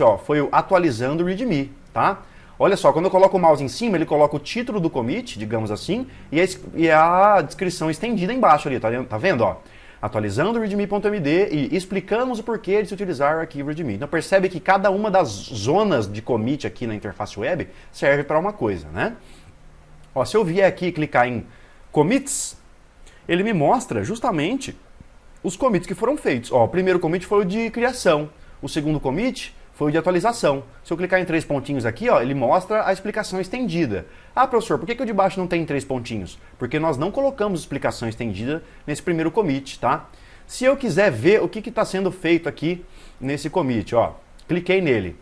ó, foi o atualizando readme, tá? Olha só, quando eu coloco o mouse em cima, ele coloca o título do commit, digamos assim, e a descrição estendida embaixo ali, tá vendo, ó? Atualizando readme.md e explicamos o porquê de se utilizar o arquivo readme. Então percebe que cada uma das zonas de commit aqui na interface web serve para uma coisa, né? Ó, se eu vier aqui e clicar em commits, ele me mostra justamente os commits que foram feitos. Ó, o primeiro commit foi o de criação, o segundo commit foi o de atualização. Se eu clicar em 3 pontinhos aqui, ó, ele mostra a explicação estendida. Ah, professor, por que o de baixo não tem 3 pontinhos? Porque nós não colocamos explicação estendida nesse primeiro commit, tá? Se eu quiser ver o que está sendo feito aqui nesse commit, ó, cliquei nele.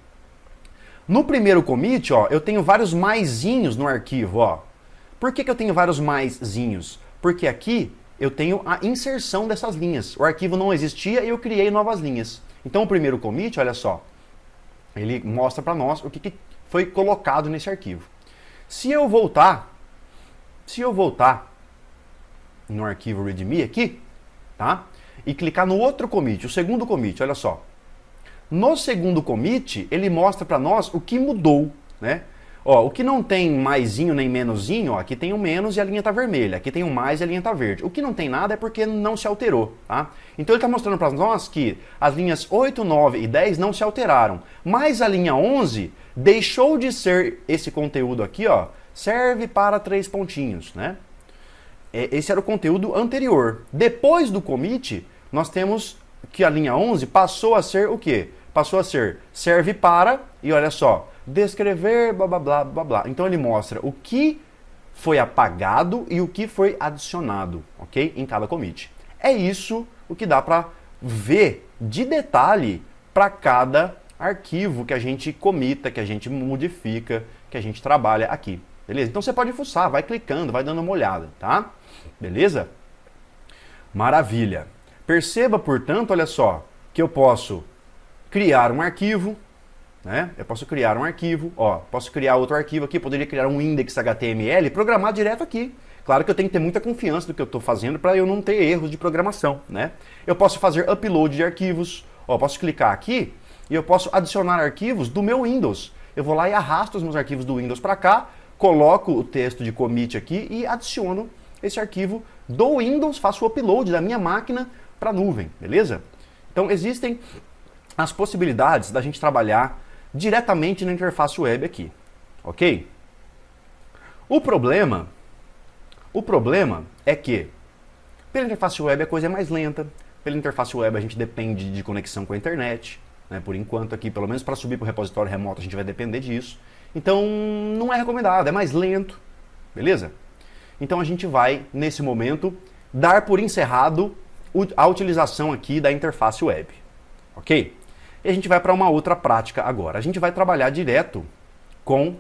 No primeiro commit, ó, eu tenho vários maisinhos no arquivo, ó. Por que eu tenho vários maisinhos? Porque aqui eu tenho a inserção dessas linhas. O arquivo não existia e eu criei novas linhas. Então o primeiro commit, olha só, ele mostra para nós o que foi colocado nesse arquivo. Se eu voltar no arquivo readme aqui, tá? E clicar no outro commit, o segundo commit, olha só. No segundo commit, ele mostra para nós o que mudou, né? Ó, o que não tem maisinho nem menusinho, ó, aqui tem um menos e a linha está vermelha. Aqui tem um mais e a linha está verde. O que não tem nada é porque não se alterou, tá? Então ele está mostrando para nós que as linhas 8, 9 e 10 não se alteraram. Mas a linha 11 deixou de ser esse conteúdo aqui, ó, serve para 3 pontinhos, né? Esse era o conteúdo anterior. Depois do commit, nós temos que a linha 11 passou a ser o quê? Passou a ser serve para, e olha só, descrever, blá, blá, blá, blá, blá. Então ele mostra o que foi apagado e o que foi adicionado, ok? Em cada commit. É isso o que dá para ver de detalhe para cada arquivo que a gente comita, que a gente modifica, que a gente trabalha aqui, beleza? Então você pode fuçar, vai clicando, vai dando uma olhada, tá? Beleza? Maravilha. Perceba, portanto, olha só, que eu posso criar um arquivo, né? Eu posso criar um arquivo, ó, posso criar outro arquivo aqui, poderia criar um index.html e programar direto aqui. Claro que eu tenho que ter muita confiança do que eu estou fazendo para eu não ter erros de programação, né? Eu posso fazer upload de arquivos, ó, posso clicar aqui e eu posso adicionar arquivos do meu Windows. Eu vou lá e arrasto os meus arquivos do Windows para cá, coloco o texto de commit aqui e adiciono esse arquivo do Windows, faço o upload da minha máquina para a nuvem, beleza? Então existem as possibilidades da gente trabalhar diretamente na interface web aqui, ok? O problema é que pela interface web a coisa é mais lenta, pela interface web a gente depende de conexão com a internet, né? Por enquanto aqui, pelo menos para subir para o repositório remoto a gente vai depender disso, então não é recomendado, é mais lento, beleza? Então a gente vai, nesse momento, dar por encerrado a utilização aqui da interface web, ok? E a gente vai para uma outra prática agora. A gente vai trabalhar direto com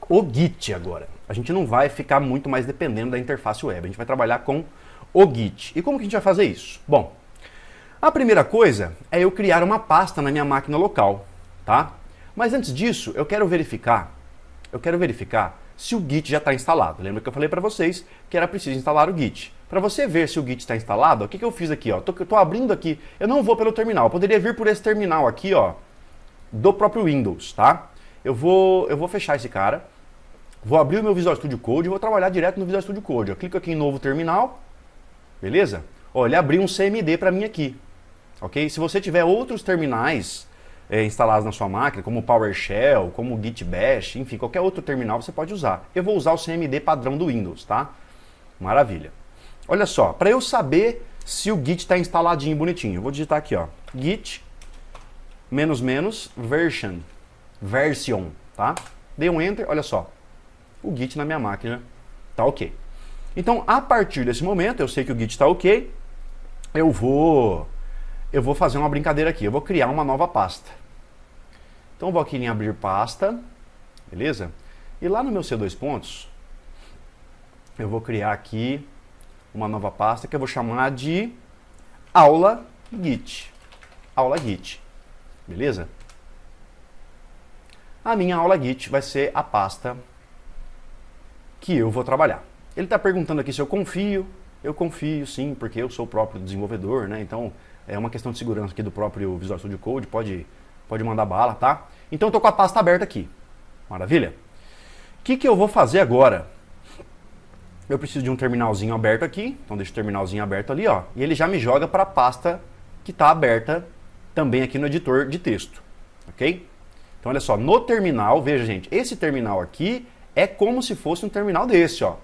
o Git agora. A gente não vai ficar muito mais dependendo da interface web. A gente vai trabalhar com o Git. E como que a gente vai fazer isso? Bom, a primeira coisa é eu criar uma pasta na minha máquina local, tá? Mas antes disso, eu quero verificar se o Git já está instalado. Lembra que eu falei para vocês que era preciso instalar o Git. Para você ver se o Git está instalado, o que eu fiz aqui? Ó? Tô abrindo aqui, eu não vou pelo terminal, eu poderia vir por esse terminal aqui, ó, do próprio Windows, tá? Eu vou fechar esse cara, vou abrir o meu Visual Studio Code e vou trabalhar direto no Visual Studio Code. Eu clico aqui em novo terminal, beleza? Ó, ele abriu um CMD para mim aqui, ok? Se você tiver outros terminais instalados na sua máquina, como o PowerShell, como o Git Bash, enfim, qualquer outro terminal você pode usar. Eu vou usar o CMD padrão do Windows, tá? Maravilha. Olha só, para eu saber se o Git está instaladinho, bonitinho, eu vou digitar aqui, ó, Git version, tá? Dei um Enter, olha só, o Git na minha máquina tá ok. Então, a partir desse momento, eu sei que o Git está ok, eu vou fazer uma brincadeira aqui, eu vou criar uma nova pasta. Então, eu vou aqui em abrir pasta, beleza? E lá no meu C2 pontos, eu vou criar aqui uma nova pasta que eu vou chamar de aula Git. Aula Git, beleza? A minha aula Git vai ser a pasta que eu vou trabalhar. Ele está perguntando aqui se eu confio. Eu confio sim, porque eu sou o próprio desenvolvedor, né? Então é uma questão de segurança aqui do próprio Visual Studio Code, pode mandar bala, tá? Então eu estou com a pasta aberta aqui. Maravilha? O que eu vou fazer agora? Eu preciso de um terminalzinho aberto aqui, então deixa o terminalzinho aberto ali, ó, e ele já me joga para a pasta que está aberta também aqui no editor de texto, ok? Então olha só, no terminal, veja gente, esse terminal aqui é como se fosse um terminal desse, ó.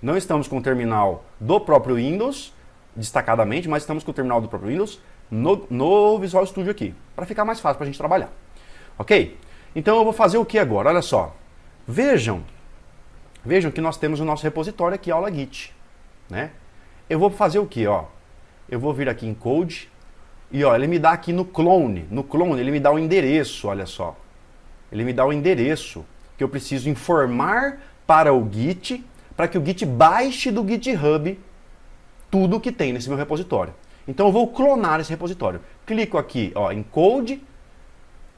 Não estamos com o terminal do próprio Windows, destacadamente, mas estamos com o terminal do próprio Windows no Visual Studio aqui, para ficar mais fácil para a gente trabalhar, ok? Então eu vou fazer o que agora? Olha só, vejam que nós temos o nosso repositório aqui, aula Git, né? Eu vou fazer o que, ó? Eu vou vir aqui em Code e, ó, ele me dá aqui no clone ele me dá o endereço, olha só. Ele me dá o endereço que eu preciso informar para o Git, para que o Git baixe do GitHub tudo que tem nesse meu repositório. Então eu vou clonar esse repositório. Clico aqui, ó, em Code,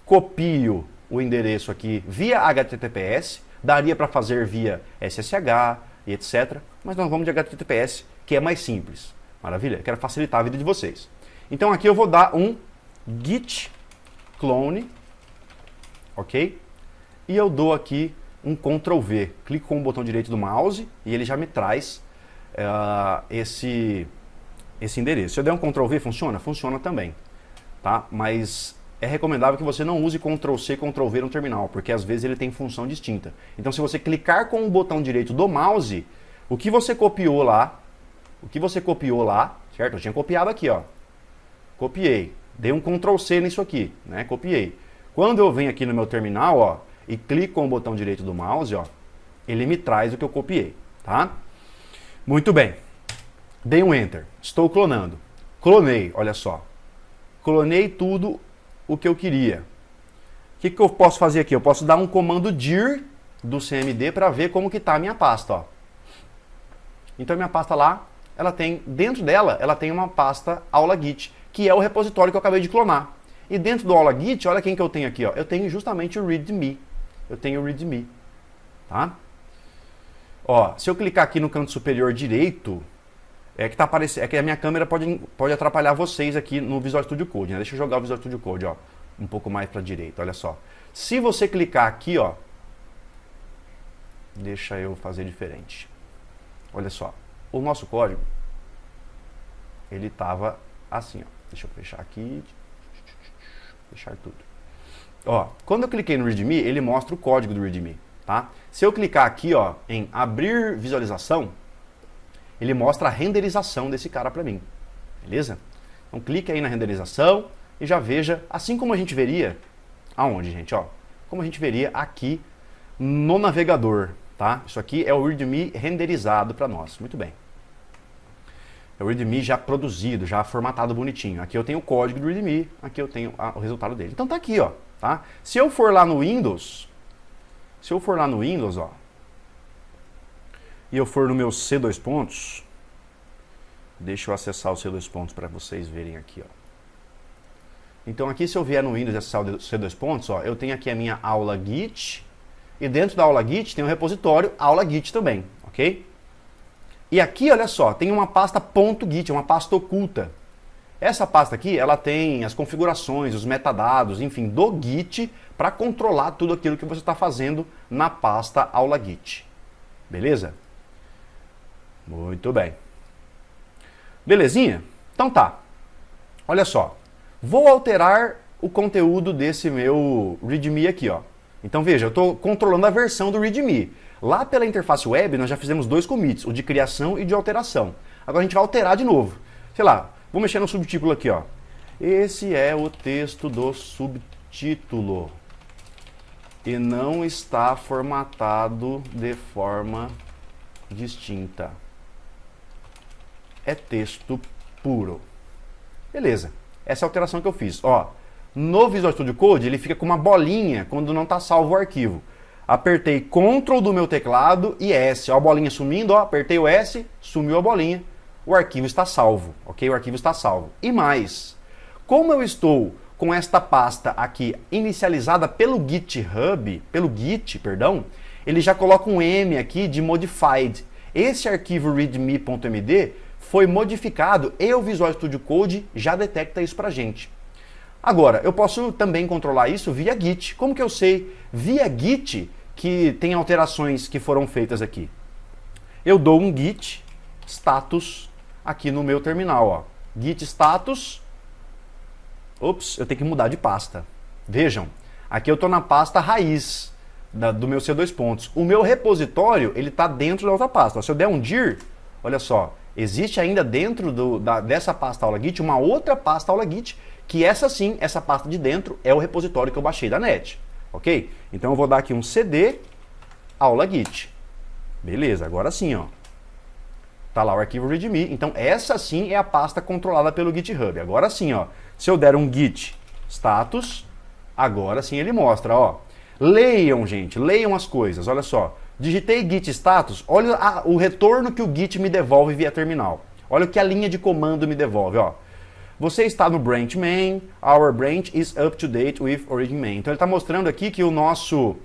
copio o endereço aqui via HTTPS, daria para fazer via SSH e etc. Mas nós vamos de HTTPS, que é mais simples. Maravilha? Eu quero facilitar a vida de vocês. Então aqui eu vou dar um git clone, ok? E eu dou aqui um Ctrl V. Clico com o botão direito do mouse e ele já me traz esse endereço. Se eu der um Ctrl V, funciona? Funciona também. Tá? Mas é recomendável que você não use Ctrl C, Ctrl V no terminal, porque às vezes ele tem função distinta. Então se você clicar com o botão direito do mouse, o que você copiou lá, certo? Eu tinha copiado aqui, ó. Copiei. Dei um Ctrl C nisso aqui, né? Copiei. Quando eu venho aqui no meu terminal, ó, e clico com o botão direito do mouse, ó, ele me traz o que eu copiei, tá? Muito bem. Dei um Enter. Estou clonando. Clonei, olha só. Clonei tudo o que eu queria. O que eu posso fazer aqui? Eu posso dar um comando dir do CMD para ver como que está a minha pasta, ó. Então a minha pasta lá, ela tem, dentro dela, ela tem uma pasta aula Git, que é o repositório que eu acabei de clonar. E dentro do aula Git, olha quem que eu tenho aqui, ó. Eu tenho justamente o readme. Eu tenho o readme, tá? Ó, se eu clicar aqui no canto superior direito, é que a minha câmera pode atrapalhar vocês aqui no Visual Studio Code, né? Deixa eu jogar o Visual Studio Code, ó, um pouco mais para a direita, olha só. Se você clicar aqui, ó, deixa eu fazer diferente. Olha só, o nosso código, ele estava assim, ó. Deixa eu fechar aqui, fechar tudo. Ó, quando eu cliquei no readme, ele mostra o código do readme, tá? Se eu clicar aqui, ó, em abrir visualização, ele mostra a renderização desse cara para mim, beleza? Então clique aí na renderização e já veja, assim como a gente veria, aonde, gente, ó? Como a gente veria aqui no navegador, tá? Isso aqui é o readme renderizado para nós, muito bem. É o readme já produzido, já formatado bonitinho. Aqui eu tenho o código do readme, aqui eu tenho o resultado dele. Então tá aqui, ó, tá? Se eu for lá no Windows, ó, e eu for no meu C2 pontos, deixa eu acessar o C2 pontos para vocês verem aqui, ó. Então aqui, se eu vier no Windows e acessar o C2 pontos, ó, eu tenho aqui a minha aula Git, e dentro da aula Git tem um repositório aula Git também, ok? E aqui, olha só, tem uma pasta .git, uma pasta oculta. Essa pasta aqui, ela tem as configurações, os metadados, enfim, do Git para controlar tudo aquilo que você está fazendo na pasta aula Git. Beleza? Muito bem. Belezinha? Então tá. Olha só. Vou alterar o conteúdo desse meu README aqui, ó. Então veja, eu estou controlando a versão do README. Lá pela interface web nós já fizemos 2 commits, o de criação e de alteração. Agora a gente vai alterar de novo. Sei lá, vou mexer no subtítulo aqui, ó. Esse é o texto do subtítulo e não está formatado de forma distinta. É texto puro. Beleza, essa é a alteração que eu fiz. Ó, no Visual Studio Code ele fica com uma bolinha quando não está salvo o arquivo. Apertei Ctrl do meu teclado e S. Ó, a bolinha sumindo, ó, apertei o S, sumiu a bolinha. O arquivo está salvo, ok? O arquivo está salvo. E mais, como eu estou com esta pasta aqui inicializada pelo GitHub, pelo Git, perdão, ele já coloca um M aqui de modified. Esse arquivo readme.md foi modificado e o Visual Studio Code já detecta isso pra gente. Agora, eu posso também controlar isso via Git. Como que eu sei via Git que tem alterações que foram feitas aqui? Eu dou um git status aqui no meu terminal, ó. Git status. Ops, eu tenho que mudar de pasta. Vejam, aqui eu estou na pasta raiz do meu C2 pontos. O meu repositório, ele está dentro da outra pasta. Se eu der um dir, olha só, existe ainda dentro dessa pasta aula Git uma outra pasta aula Git, que essa sim, essa pasta de dentro é o repositório que eu baixei da net. Ok? Então eu vou dar aqui um cd aula Git. Beleza, agora sim, ó. Tá lá o arquivo readme. Então essa sim é a pasta controlada pelo GitHub. Agora sim, ó. Se eu der um git status, agora sim ele mostra, ó. Leiam, gente, leiam as coisas. Olha só. Digitei git status, olha o retorno que o git me devolve via terminal. Olha o que a linha de comando me devolve, ó. Você está no branch main, our branch is up to date with origin main. Então ele está mostrando aqui que o nosso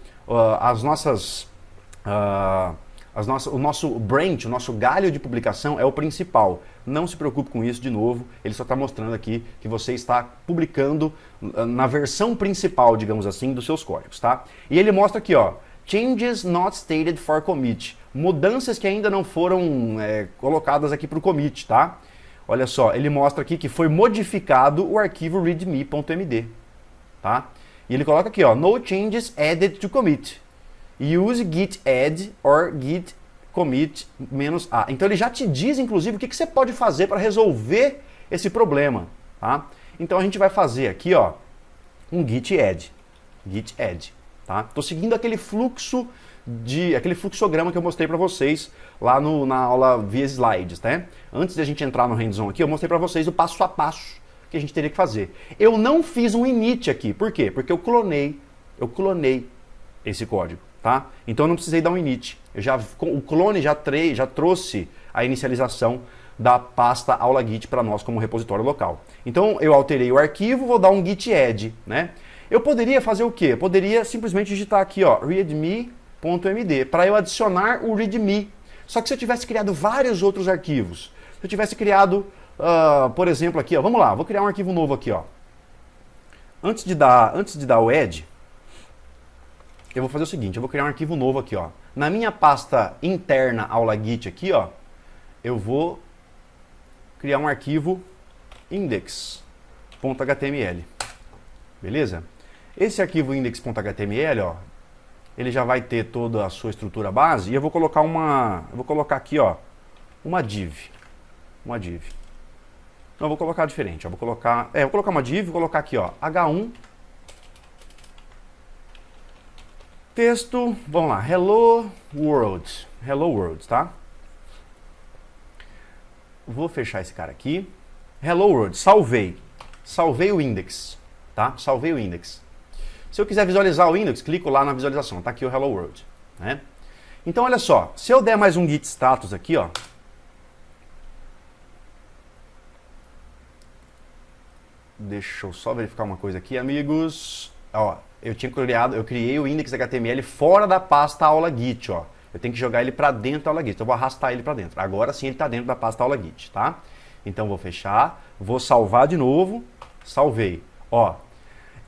branch, o nosso galho de publicação é o principal. Não se preocupe com isso de novo, ele só está mostrando aqui que você está publicando na versão principal, digamos assim, dos seus códigos, tá? E ele mostra aqui, ó, changes not stated for commit, mudanças que ainda não foram colocadas aqui para o commit, tá? Olha só, ele mostra aqui que foi modificado o arquivo readme.md, tá? E ele coloca aqui, ó, no changes added to commit. Use git add or git commit -a. Então ele já te diz, inclusive, o que você pode fazer para resolver esse problema, tá? Então a gente vai fazer aqui, ó, um git add, tá? Tô seguindo aquele fluxograma que eu mostrei para vocês lá na aula via slides, tá? Antes de a gente entrar no hands-on aqui, eu mostrei para vocês o passo a passo que a gente teria que fazer. Eu não fiz um init aqui, por quê? Porque eu clonei esse código. Tá? Então eu não precisei dar um init. O clone já trouxe a inicialização da pasta aula Git para nós como repositório local. Então eu alterei o arquivo, vou dar um git add, né? Eu poderia fazer o quê? Eu poderia simplesmente digitar aqui, ó, readme.md, para eu adicionar o readme. Só que se eu tivesse criado vários outros arquivos, se eu tivesse criado, por exemplo, aqui, ó, vamos lá, vou criar um arquivo novo aqui, ó. Antes de dar o add, eu vou fazer o seguinte, eu vou criar um arquivo novo aqui, ó. Na minha pasta interna aula Git aqui, ó, eu vou criar um arquivo index.html. Beleza? Esse arquivo index.html, ó, ele já vai ter toda a sua estrutura base e eu vou colocar aqui, ó, uma div. Não, eu vou colocar diferente, ó, vou colocar uma div, vou colocar aqui, ó, h1 texto, vamos lá, hello world, tá? Vou fechar esse cara aqui. Hello world, salvei o index, tá? Salvei o index. Se eu quiser visualizar o index, clico lá na visualização, tá aqui o hello world, né? Então olha só, se eu der mais um git status aqui, ó, deixa eu só verificar uma coisa aqui, amigos, ó. Eu criei o index.html fora da pasta aula Git, ó. Eu tenho que jogar ele para dentro da aula Git. Eu vou arrastar ele para dentro. Agora sim ele está dentro da pasta aula Git, tá? Então vou fechar, vou salvar de novo. Salvei. Ó,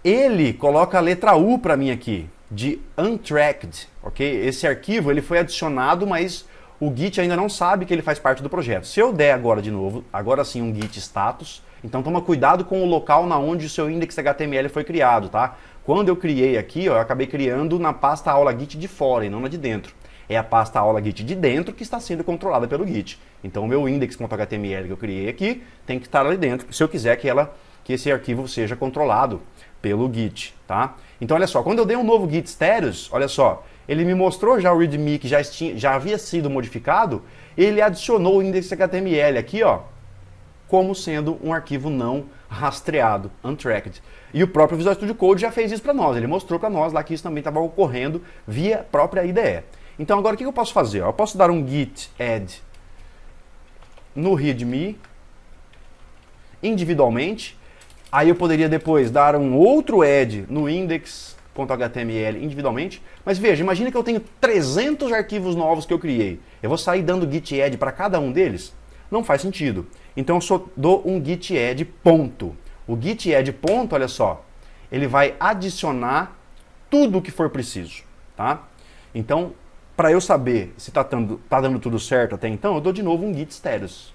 ele coloca a letra U para mim aqui, de untracked, ok? Esse arquivo ele foi adicionado, mas o Git ainda não sabe que ele faz parte do projeto. Se eu der agora de novo, agora sim um Git status, então toma cuidado com o local na onde o seu index.html foi criado, tá? Quando eu criei aqui, ó, eu acabei criando na pasta aula Git de fora e não na de dentro. É a pasta aula Git de dentro que está sendo controlada pelo Git. Então o meu index.html que eu criei aqui tem que estar ali dentro, se eu quiser que esse arquivo seja controlado pelo Git, tá? Então olha só, quando eu dei um novo Git status, olha só, ele me mostrou já o readme que já havia sido modificado, ele adicionou o index.html aqui, ó, como sendo um arquivo não rastreado, untracked. E o próprio Visual Studio Code já fez isso para nós, ele mostrou para nós lá que isso também estava ocorrendo via própria IDE. Então agora o que eu posso fazer? Eu posso dar um git add no readme individualmente, aí eu poderia depois dar um outro add no index.html individualmente, mas veja, imagina que eu tenho 300 arquivos novos que eu criei. Eu vou sair dando git add para cada um deles? Não faz sentido. Então eu só dou um git add ponto. O git add ponto, olha só, ele vai adicionar tudo o que for preciso, tá? Então, para eu saber se tá dando tudo certo até então, eu dou de novo um git status.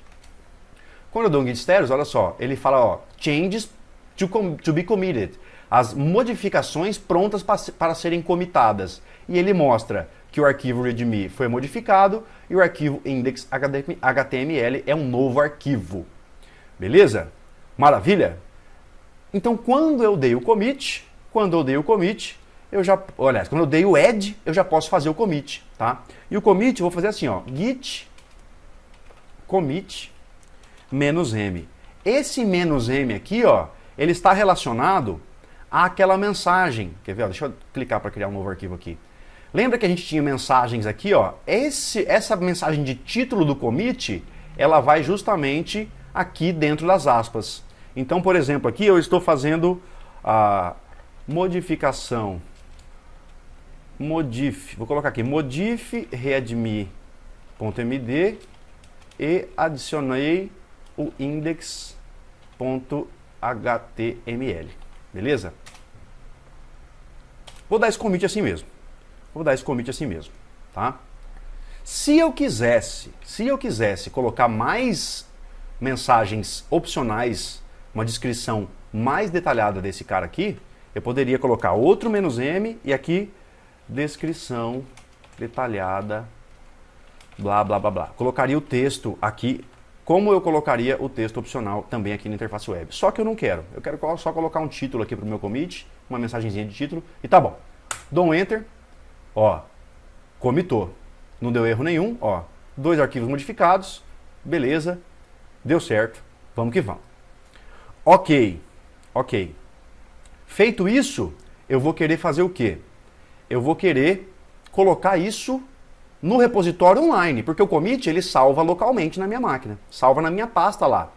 Quando eu dou um git status, olha só, ele fala, ó, changes to be committed. As modificações prontas para serem comitadas. E ele mostra que o arquivo readme foi modificado e o arquivo index.html é um novo arquivo. Beleza? Maravilha? Então, quando eu dei o commit, eu já, olha, quando eu dei o add, eu já posso fazer o commit, tá? E o commit eu vou fazer assim, ó, git commit -m. Esse "-m" aqui, ó, ele está relacionado àquela mensagem. Quer ver? Ó, deixa eu clicar para criar um novo arquivo aqui. Lembra que a gente tinha mensagens aqui, ó? Essa mensagem de título do commit, ela vai justamente aqui dentro das aspas. Então, por exemplo, aqui eu estou fazendo a modificação. Vou colocar aqui, modif readme.md e adicionei o index.html. Beleza? Vou dar esse commit assim mesmo. Tá? Se eu quisesse colocar mais mensagens opcionais, uma descrição mais detalhada desse cara aqui, eu poderia colocar outro "-m" e aqui descrição detalhada, blá, blá, blá, blá. Colocaria o texto aqui, como eu colocaria o texto opcional também aqui na interface web. Só que eu não quero. Eu quero só colocar um título aqui para o meu commit, uma mensagenzinha de título, e tá bom. Dou um Enter, ó, comitou. Não deu erro nenhum, ó. 2 arquivos modificados, beleza, deu certo, vamos que vamos. Ok. Feito isso, eu vou querer fazer o quê? Eu vou querer colocar isso no repositório online, porque o commit ele salva localmente na minha máquina, salva na minha pasta lá.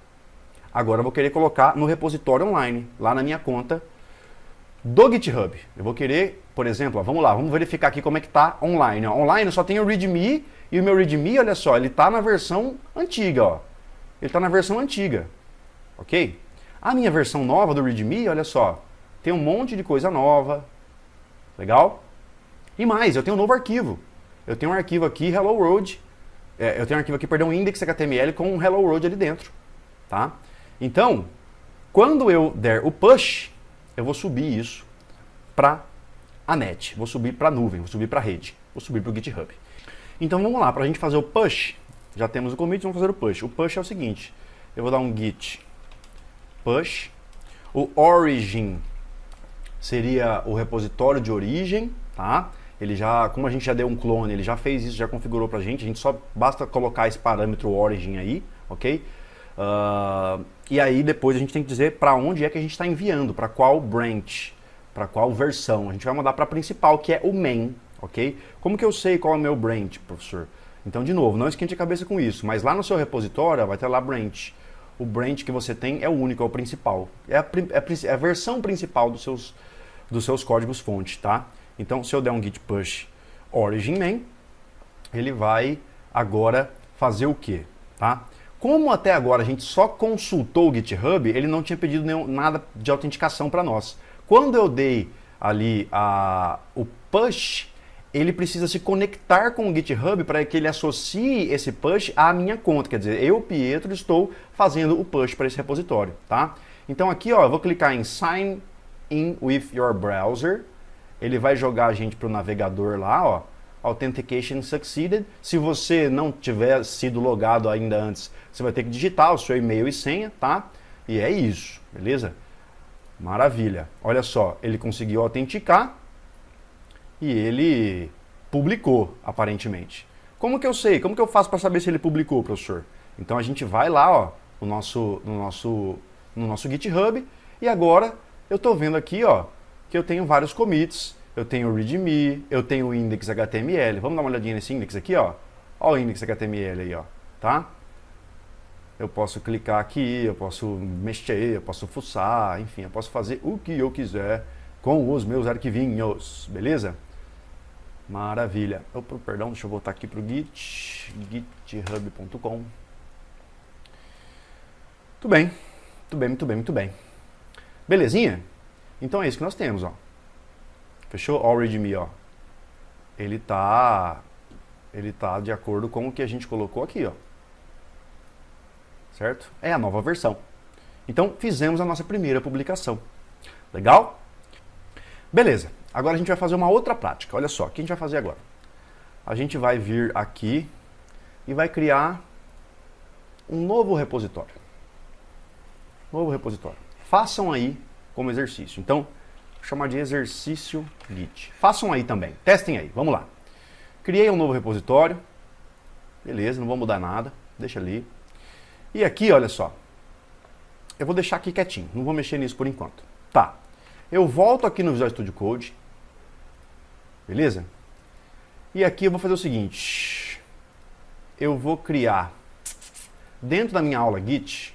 Agora eu vou querer colocar no repositório online, lá na minha conta do GitHub. Eu vou querer, por exemplo, ó, vamos lá, vamos verificar aqui como é que está online. Ó. Online eu só tenho o readme e o meu readme, olha só, ele está na versão antiga, ó. Ele está na versão antiga, ok? A minha versão nova do readme, olha só, tem um monte de coisa nova, legal? E mais, eu tenho um novo arquivo. Eu tenho um arquivo aqui, hello world. Eu tenho um arquivo aqui, perdão, index.html com um hello world ali dentro. Tá? Então, quando eu der o push, eu vou subir isso para a net. Vou subir para a nuvem, vou subir para a rede. Vou subir para o GitHub. Então vamos lá, para a gente fazer o push, já temos o commit, vamos fazer o push. O push é o seguinte, eu vou dar um git push. O origin seria o repositório de origem, tá? Ele já, como a gente já deu um clone, ele já fez isso, já configurou pra gente. A gente só basta colocar esse parâmetro origin aí, ok? E aí depois a gente tem que dizer para onde é que a gente está enviando, para qual branch, para qual versão. A gente vai mandar para a principal, que é o main, ok? Como que eu sei qual é o meu branch, professor? Então, de novo, não esquente a cabeça com isso, mas lá no seu repositório vai ter lá branch. O branch que você tem é o único, é o principal. É a versão principal dos seus códigos fonte, tá? Então, se eu der um git push origin main, ele vai agora fazer o quê? Tá? Como até agora a gente só consultou o GitHub, ele não tinha pedido nada de autenticação para nós. Quando eu dei ali o push, ele precisa se conectar com o GitHub para que ele associe esse push à minha conta. Quer dizer, eu, Pietro, estou fazendo o push para esse repositório, tá? Então aqui, ó, eu vou clicar em Sign in with your browser. Ele vai jogar a gente para o navegador lá, ó. Authentication succeeded. Se você não tiver sido logado ainda antes, você vai ter que digitar o seu e-mail e senha, tá? E é isso, beleza? Maravilha. Olha só, ele conseguiu autenticar e ele publicou, aparentemente. Como que eu sei? Como que eu faço para saber se ele publicou, professor? Então a gente vai lá, ó, no nosso GitHub, e agora eu estou vendo aqui, ó, que eu tenho vários commits, eu tenho o README, eu tenho o index.html. Vamos dar uma olhadinha nesse index aqui, ó. Ó o index.html aí, ó, tá? Eu posso clicar aqui, eu posso mexer, eu posso fuçar, enfim, eu posso fazer o que eu quiser com os meus arquivinhos, beleza? Maravilha. Opa, perdão, deixa eu voltar aqui para o github.com. Muito bem, muito bem, muito bem, muito bem. Belezinha? Então é isso que nós temos, ó. Fechou? Ó o README, ó. Ele tá de acordo com o que a gente colocou aqui, ó. Certo? É a nova versão. Então, fizemos a nossa primeira publicação. Legal? Beleza. Agora a gente vai fazer uma outra prática. Olha só, o que a gente vai fazer agora? A gente vai vir aqui e vai criar um novo repositório. Novo repositório. Façam aí como exercício. Então, vou chamar de exercício Git. Façam aí também. Testem aí. Vamos lá. Criei um novo repositório. Beleza, não vou mudar nada. Deixa ali. E aqui, olha só. Eu vou deixar aqui quietinho. Não vou mexer nisso por enquanto. Tá. Eu volto aqui no Visual Studio Code. Beleza? E aqui eu vou fazer o seguinte. Eu vou criar dentro da minha aula Git.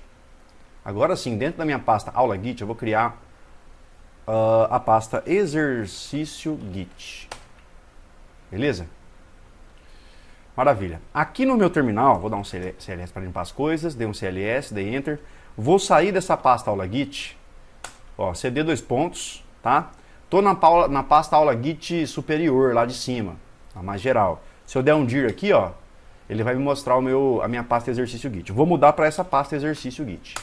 Agora sim, dentro da minha pasta aula Git, eu vou criar a pasta exercício Git. Beleza? Maravilha. Aqui no meu terminal, vou dar um CLS para limpar as coisas, dei um CLS, dei Enter. Vou sair dessa pasta aula Git. Ó, CD dois pontos, tá? Tô na pasta aula Git superior, lá de cima, a mais geral. Se eu der um dir aqui, ó, ele vai me mostrar a minha pasta exercício Git. Vou mudar para essa pasta exercício Git.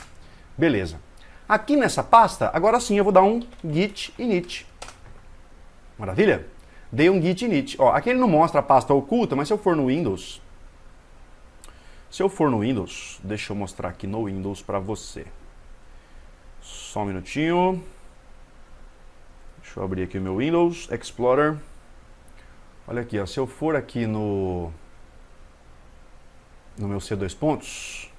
Beleza. Aqui nessa pasta, agora sim eu vou dar um git init. Maravilha? Dei um git init. Ó, aqui ele não mostra a pasta oculta, mas se eu for no Windows... deixa eu mostrar aqui no Windows para você. Só um minutinho. Deixa eu abrir aqui o meu Windows Explorer. Olha aqui, ó, se eu for aqui no meu C2 pontos,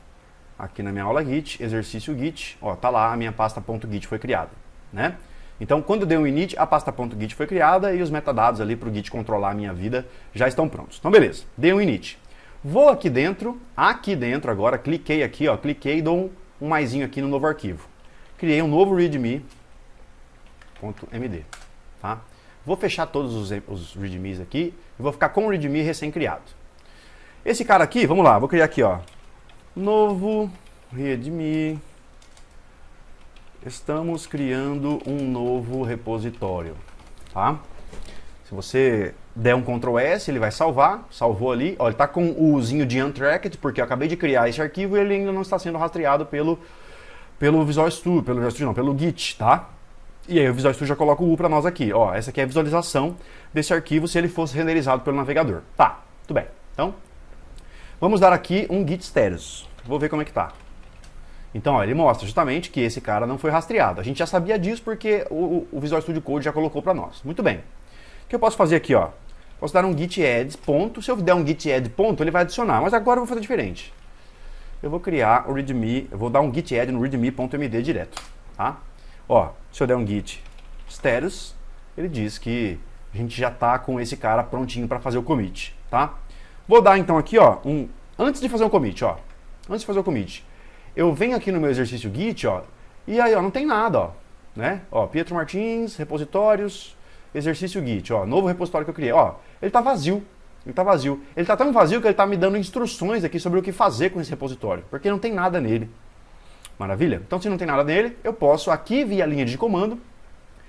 aqui na minha aula Git, exercício Git, ó, tá lá, a minha pasta .git foi criada, né? Então, quando eu dei um init, a pasta .git foi criada e os metadados ali para o Git controlar a minha vida já estão prontos. Então, beleza, dei um init. Vou aqui dentro agora, cliquei aqui, ó, cliquei e dou um maisinho aqui no novo arquivo. Criei um novo readme.md, tá? Vou fechar todos os readmes aqui e vou ficar com o readme recém-criado. Esse cara aqui, vamos lá, vou criar aqui, ó, novo readme. Estamos criando um novo repositório, tá? Se você der um Ctrl S, ele vai salvar, salvou ali, ó, ele está com o uzinho de untracked, porque eu acabei de criar esse arquivo e ele ainda não está sendo rastreado pelo Visual Studio, pelo Git, tá? E aí o Visual Studio já coloca o U para nós aqui, ó, essa aqui é a visualização desse arquivo se ele fosse renderizado pelo navegador. Tá, tudo bem. Então, vamos dar aqui um Git status. Vou ver como é que tá. Então, ó, ele mostra justamente que esse cara não foi rastreado. A gente já sabia disso porque o Visual Studio Code já colocou para nós. Muito bem. O que eu posso fazer aqui, ó? Posso dar um git add ponto. Se eu der um git add ponto, ele vai adicionar. Mas agora eu vou fazer diferente. Eu vou criar o readme, eu vou dar um git add no readme.md direto, tá? Ó, se eu der um git status, ele diz que a gente já tá com esse cara prontinho para fazer o commit, tá? Vou dar então aqui, ó, antes de fazer um commit, ó. Antes de fazer o commit, eu venho aqui no meu exercício Git, ó, e aí, ó, não tem nada, ó, né? Ó, Pietro Martins, repositórios, exercício Git, ó, novo repositório que eu criei, ó, ele tá vazio. Ele tá vazio. Ele tá tão vazio que ele tá me dando instruções aqui sobre o que fazer com esse repositório, porque não tem nada nele. Maravilha? Então, se não tem nada nele, eu posso aqui, via linha de comando,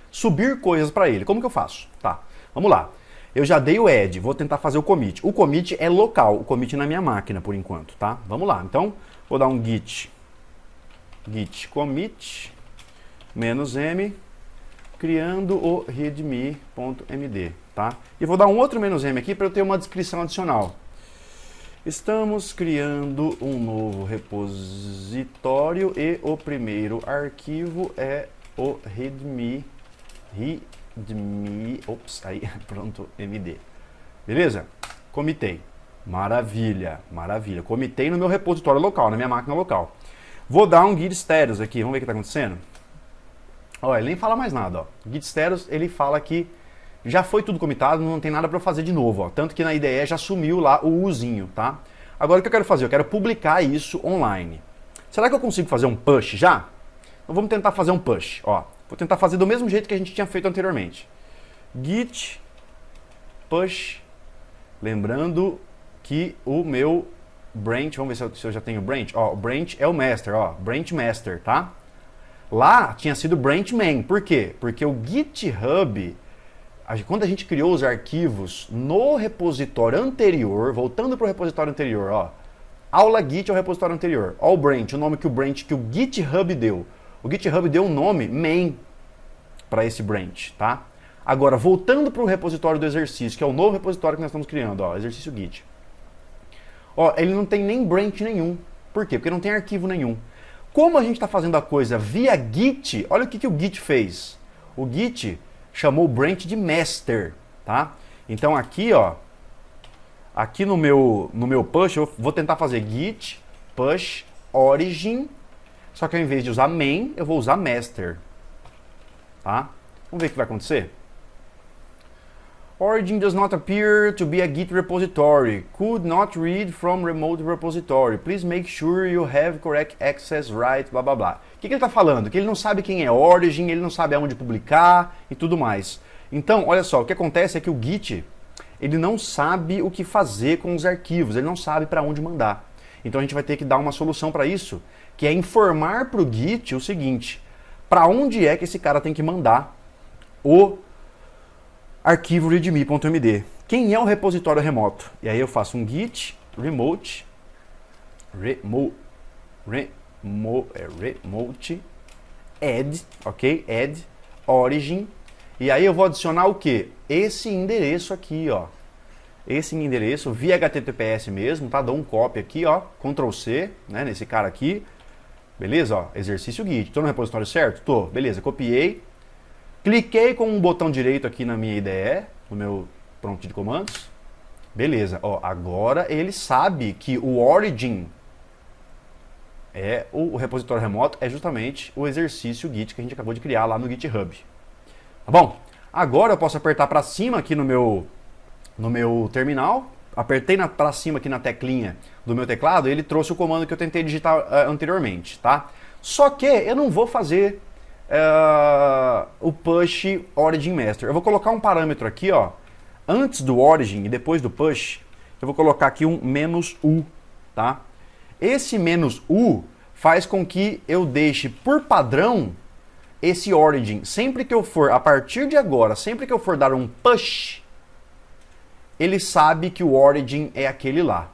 subir coisas para ele. Como que eu faço? Tá, vamos lá. Eu já dei o add, vou tentar fazer o commit. O commit é local, o commit na minha máquina por enquanto, tá? Vamos lá. Então, vou dar um git commit -m, criando o readme.md, tá? E vou dar um outro "-m" aqui para eu ter uma descrição adicional. Estamos criando um novo repositório e o primeiro arquivo é o readme, pronto, md. Beleza? Comitei. Maravilha, maravilha. Comitei no meu repositório local, na minha máquina local. Vou dar um git status aqui, vamos ver o que está acontecendo? Ó, ele nem fala mais nada, ó. Git status, ele fala que já foi tudo comitado, não tem nada para eu fazer de novo, ó. Tanto que na IDE já sumiu lá o uzinho, tá? Agora o que eu quero fazer? Eu quero publicar isso online. Será que eu consigo fazer um push já? Então vamos tentar fazer um push, ó. Vou tentar fazer do mesmo jeito que a gente tinha feito anteriormente. Git push, lembrando que o meu branch, vamos ver se eu já tenho branch, ó, o branch é o master, ó, branch master, tá? Lá tinha sido branch main, por quê? Porque o GitHub, quando a gente criou os arquivos no repositório anterior, voltando para o repositório anterior, ó, aula git é o repositório anterior, ó o branch, o nome que o GitHub deu. O GitHub deu um nome main para esse branch, tá? Agora, voltando para o repositório do exercício, que é o novo repositório que nós estamos criando, ó, exercício git. Ó, ele não tem nem branch nenhum. Por quê? Porque não tem arquivo nenhum. Como a gente está fazendo a coisa via Git, olha o que o Git fez. O Git chamou o branch de master, tá? Então aqui, ó, aqui no meu push, eu vou tentar fazer git push origin, só que ao invés de usar main, eu vou usar master, tá? Vamos ver o que vai acontecer. Origin does not appear to be a Git repository. Could not read from remote repository. Please make sure you have correct access right, blá blá blá. O que ele está falando? Que ele não sabe quem é Origin, ele não sabe aonde publicar e tudo mais. Então, olha só, o que acontece é que o Git, ele não sabe o que fazer com os arquivos, ele não sabe para onde mandar. Então a gente vai ter que dar uma solução para isso, que é informar para o Git o seguinte, para onde é que esse cara tem que mandar o arquivo readme.md. Quem é o repositório remoto? E aí eu faço um git remote add, ok? Add origin. E aí eu vou adicionar o que? Esse endereço aqui, ó. Esse endereço via HTTPS mesmo, tá? Dou um copy aqui, ó. Ctrl C, né? Nesse cara aqui. Beleza, ó. Exercício git. Tô no repositório certo? Tô. Beleza, copiei. Cliquei com um botão direito aqui na minha IDE, no meu prompt de comandos. Beleza, ó, agora ele sabe que o origin é o repositório remoto, é justamente o exercício git que a gente acabou de criar lá no GitHub. Tá bom? Agora eu posso apertar para cima aqui no meu terminal, apertei para cima aqui na teclinha do meu teclado e ele trouxe o comando que eu tentei digitar anteriormente, tá? Só que eu não vou fazer o push origin master. Eu vou colocar um parâmetro aqui, ó, antes do origin e depois do push, eu vou colocar aqui um "-u", tá? Esse "-u" faz com que eu deixe por padrão esse origin. Sempre que eu for, a partir de agora, sempre que eu for dar um push, ele sabe que o origin é aquele lá.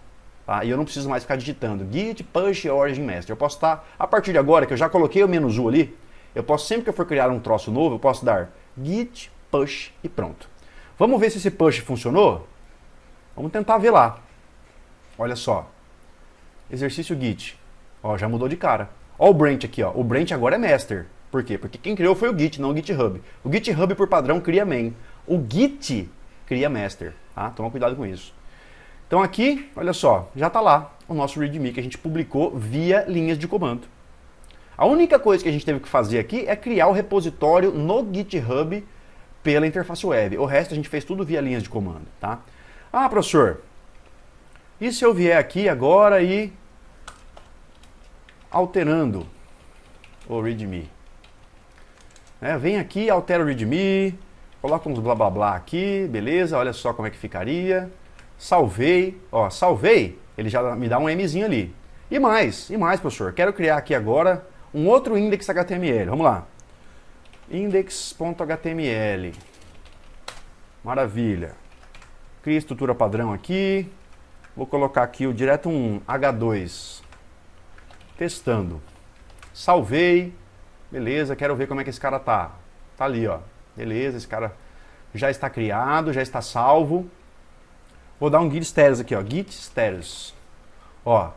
Tá? E eu não preciso mais ficar digitando git push origin master. Eu posso estar, a partir de agora, que eu já coloquei o "-u" ali, eu posso, sempre que eu for criar um troço novo, eu posso dar git push e pronto. Vamos ver se esse push funcionou? Vamos tentar ver lá. Olha só. Exercício git. Ó, já mudou de cara. Ó o branch aqui, ó. O branch agora é master. Por quê? Porque quem criou foi o Git, não o GitHub. O GitHub, por padrão, cria main. O Git cria master. Tá? Toma cuidado com isso. Então aqui, olha só, já está lá o nosso README que a gente publicou via linhas de comando. A única coisa que a gente teve que fazer aqui é criar o repositório no GitHub pela interface web. O resto a gente fez tudo via linhas de comando, tá? Ah, professor, e se eu vier aqui agora e alterando o README? Vem aqui, altera o README, coloca uns blá blá blá aqui, beleza, olha só como é que ficaria. Salvei, ó, salvei, ele já me dá um Mzinho ali. E mais, professor, quero criar aqui agora um outro index.html. Vamos lá. Index.html. Maravilha. Cria estrutura padrão aqui. Vou colocar aqui direto um H2. Testando. Salvei. Beleza, quero ver como é que esse cara tá. Tá ali, ó. Beleza, esse cara já está criado, já está salvo. Vou dar um git status aqui, ó. Git status. Ó,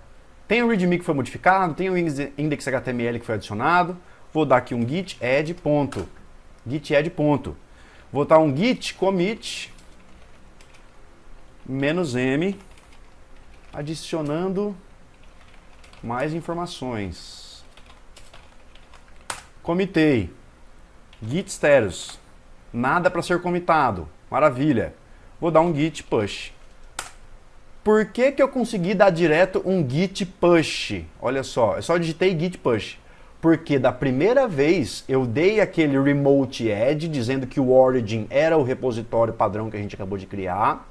tem o readme que foi modificado, tem o index.html que foi adicionado. Vou dar aqui um git add ponto. Git add ponto. Vou dar um git commit -m adicionando mais informações. Comitei. Git status. Nada para ser comitado. Maravilha. Vou dar um git push. Por que eu consegui dar direto um git push? Olha só, eu só digitei git push. Porque da primeira vez eu dei aquele remote add dizendo que o origin era o repositório padrão que a gente acabou de criar.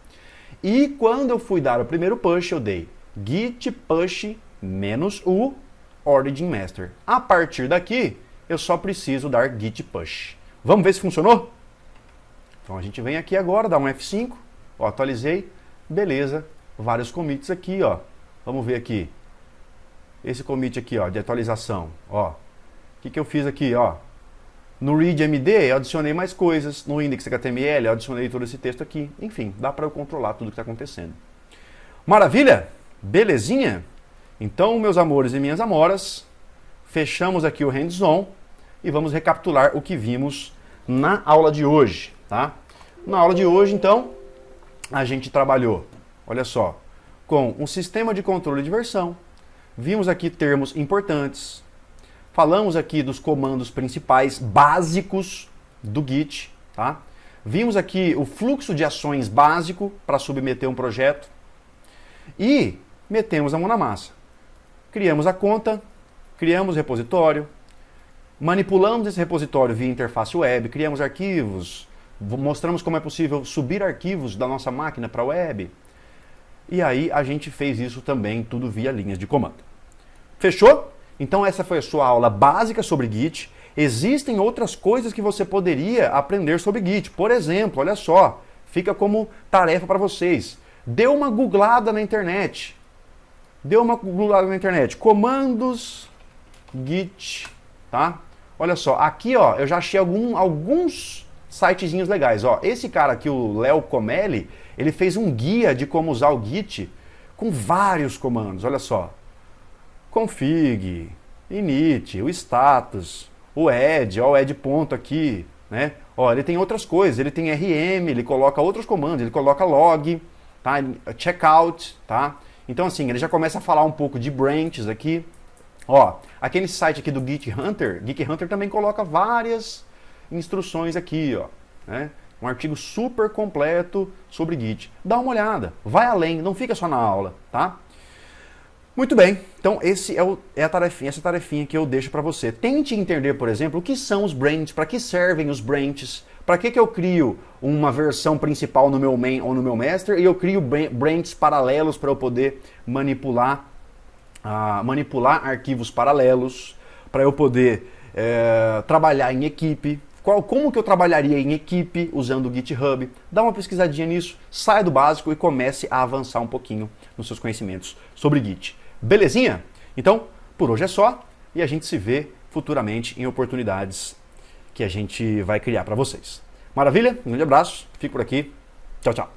E quando eu fui dar o primeiro push, eu dei git push -u origin master. A partir daqui, eu só preciso dar git push. Vamos ver se funcionou? Então a gente vem aqui agora, dá um F5, ó, atualizei, beleza, vários commits aqui, ó. Vamos ver aqui. Esse commit aqui, ó, de atualização, ó. O que eu fiz aqui, ó? No readmd eu adicionei mais coisas, no index.html eu adicionei todo esse texto aqui. Enfim, dá para eu controlar tudo que está acontecendo. Maravilha? Belezinha? Então, meus amores e minhas amoras, fechamos aqui o hands-on e vamos recapitular o que vimos na aula de hoje, tá? Na aula de hoje, então, a gente trabalhou, olha só, com um sistema de controle de versão. Vimos aqui termos importantes. Falamos aqui dos comandos principais básicos do Git, tá? Vimos aqui o fluxo de ações básico para submeter um projeto. E metemos a mão na massa. Criamos a conta, criamos o repositório, manipulamos esse repositório via interface web, criamos arquivos, mostramos como é possível subir arquivos da nossa máquina para a web. E aí a gente fez isso também, tudo via linhas de comando. Fechou? Então essa foi a sua aula básica sobre Git. Existem outras coisas que você poderia aprender sobre Git. Por exemplo, olha só, fica como tarefa para vocês. Dê uma googlada na internet. Dê uma googlada na internet. Comandos Git, tá? Olha só, aqui ó, eu já achei alguns sitezinhos legais. Ó, esse cara aqui, o Léo Comelli, ele fez um guia de como usar o Git com vários comandos. Olha só. Config, init, o status, o add, ó, o add ponto aqui, né? Ó, ele tem outras coisas, ele tem rm, ele coloca outros comandos, ele coloca log, tá? Checkout, tá? Então assim, ele já começa a falar um pouco de branches aqui. Ó, aquele site aqui do Git Hunter também coloca várias instruções aqui, ó, né? Um artigo super completo sobre Git. Dá uma olhada, vai além, não fica só na aula, tá? Muito bem, então essa tarefinha que eu deixo para você. Tente entender, por exemplo, o que são os branches, para que servem os branches, para que eu crio uma versão principal no meu main ou no meu master e eu crio branches paralelos para eu poder manipular arquivos paralelos, para eu poder trabalhar em equipe. Como que eu trabalharia em equipe usando o GitHub? Dá uma pesquisadinha nisso, saia do básico e comece a avançar um pouquinho nos seus conhecimentos sobre Git. Belezinha? Então, por hoje é só e a gente se vê futuramente em oportunidades que a gente vai criar para vocês. Maravilha? Um grande abraço, fico por aqui. Tchau, tchau.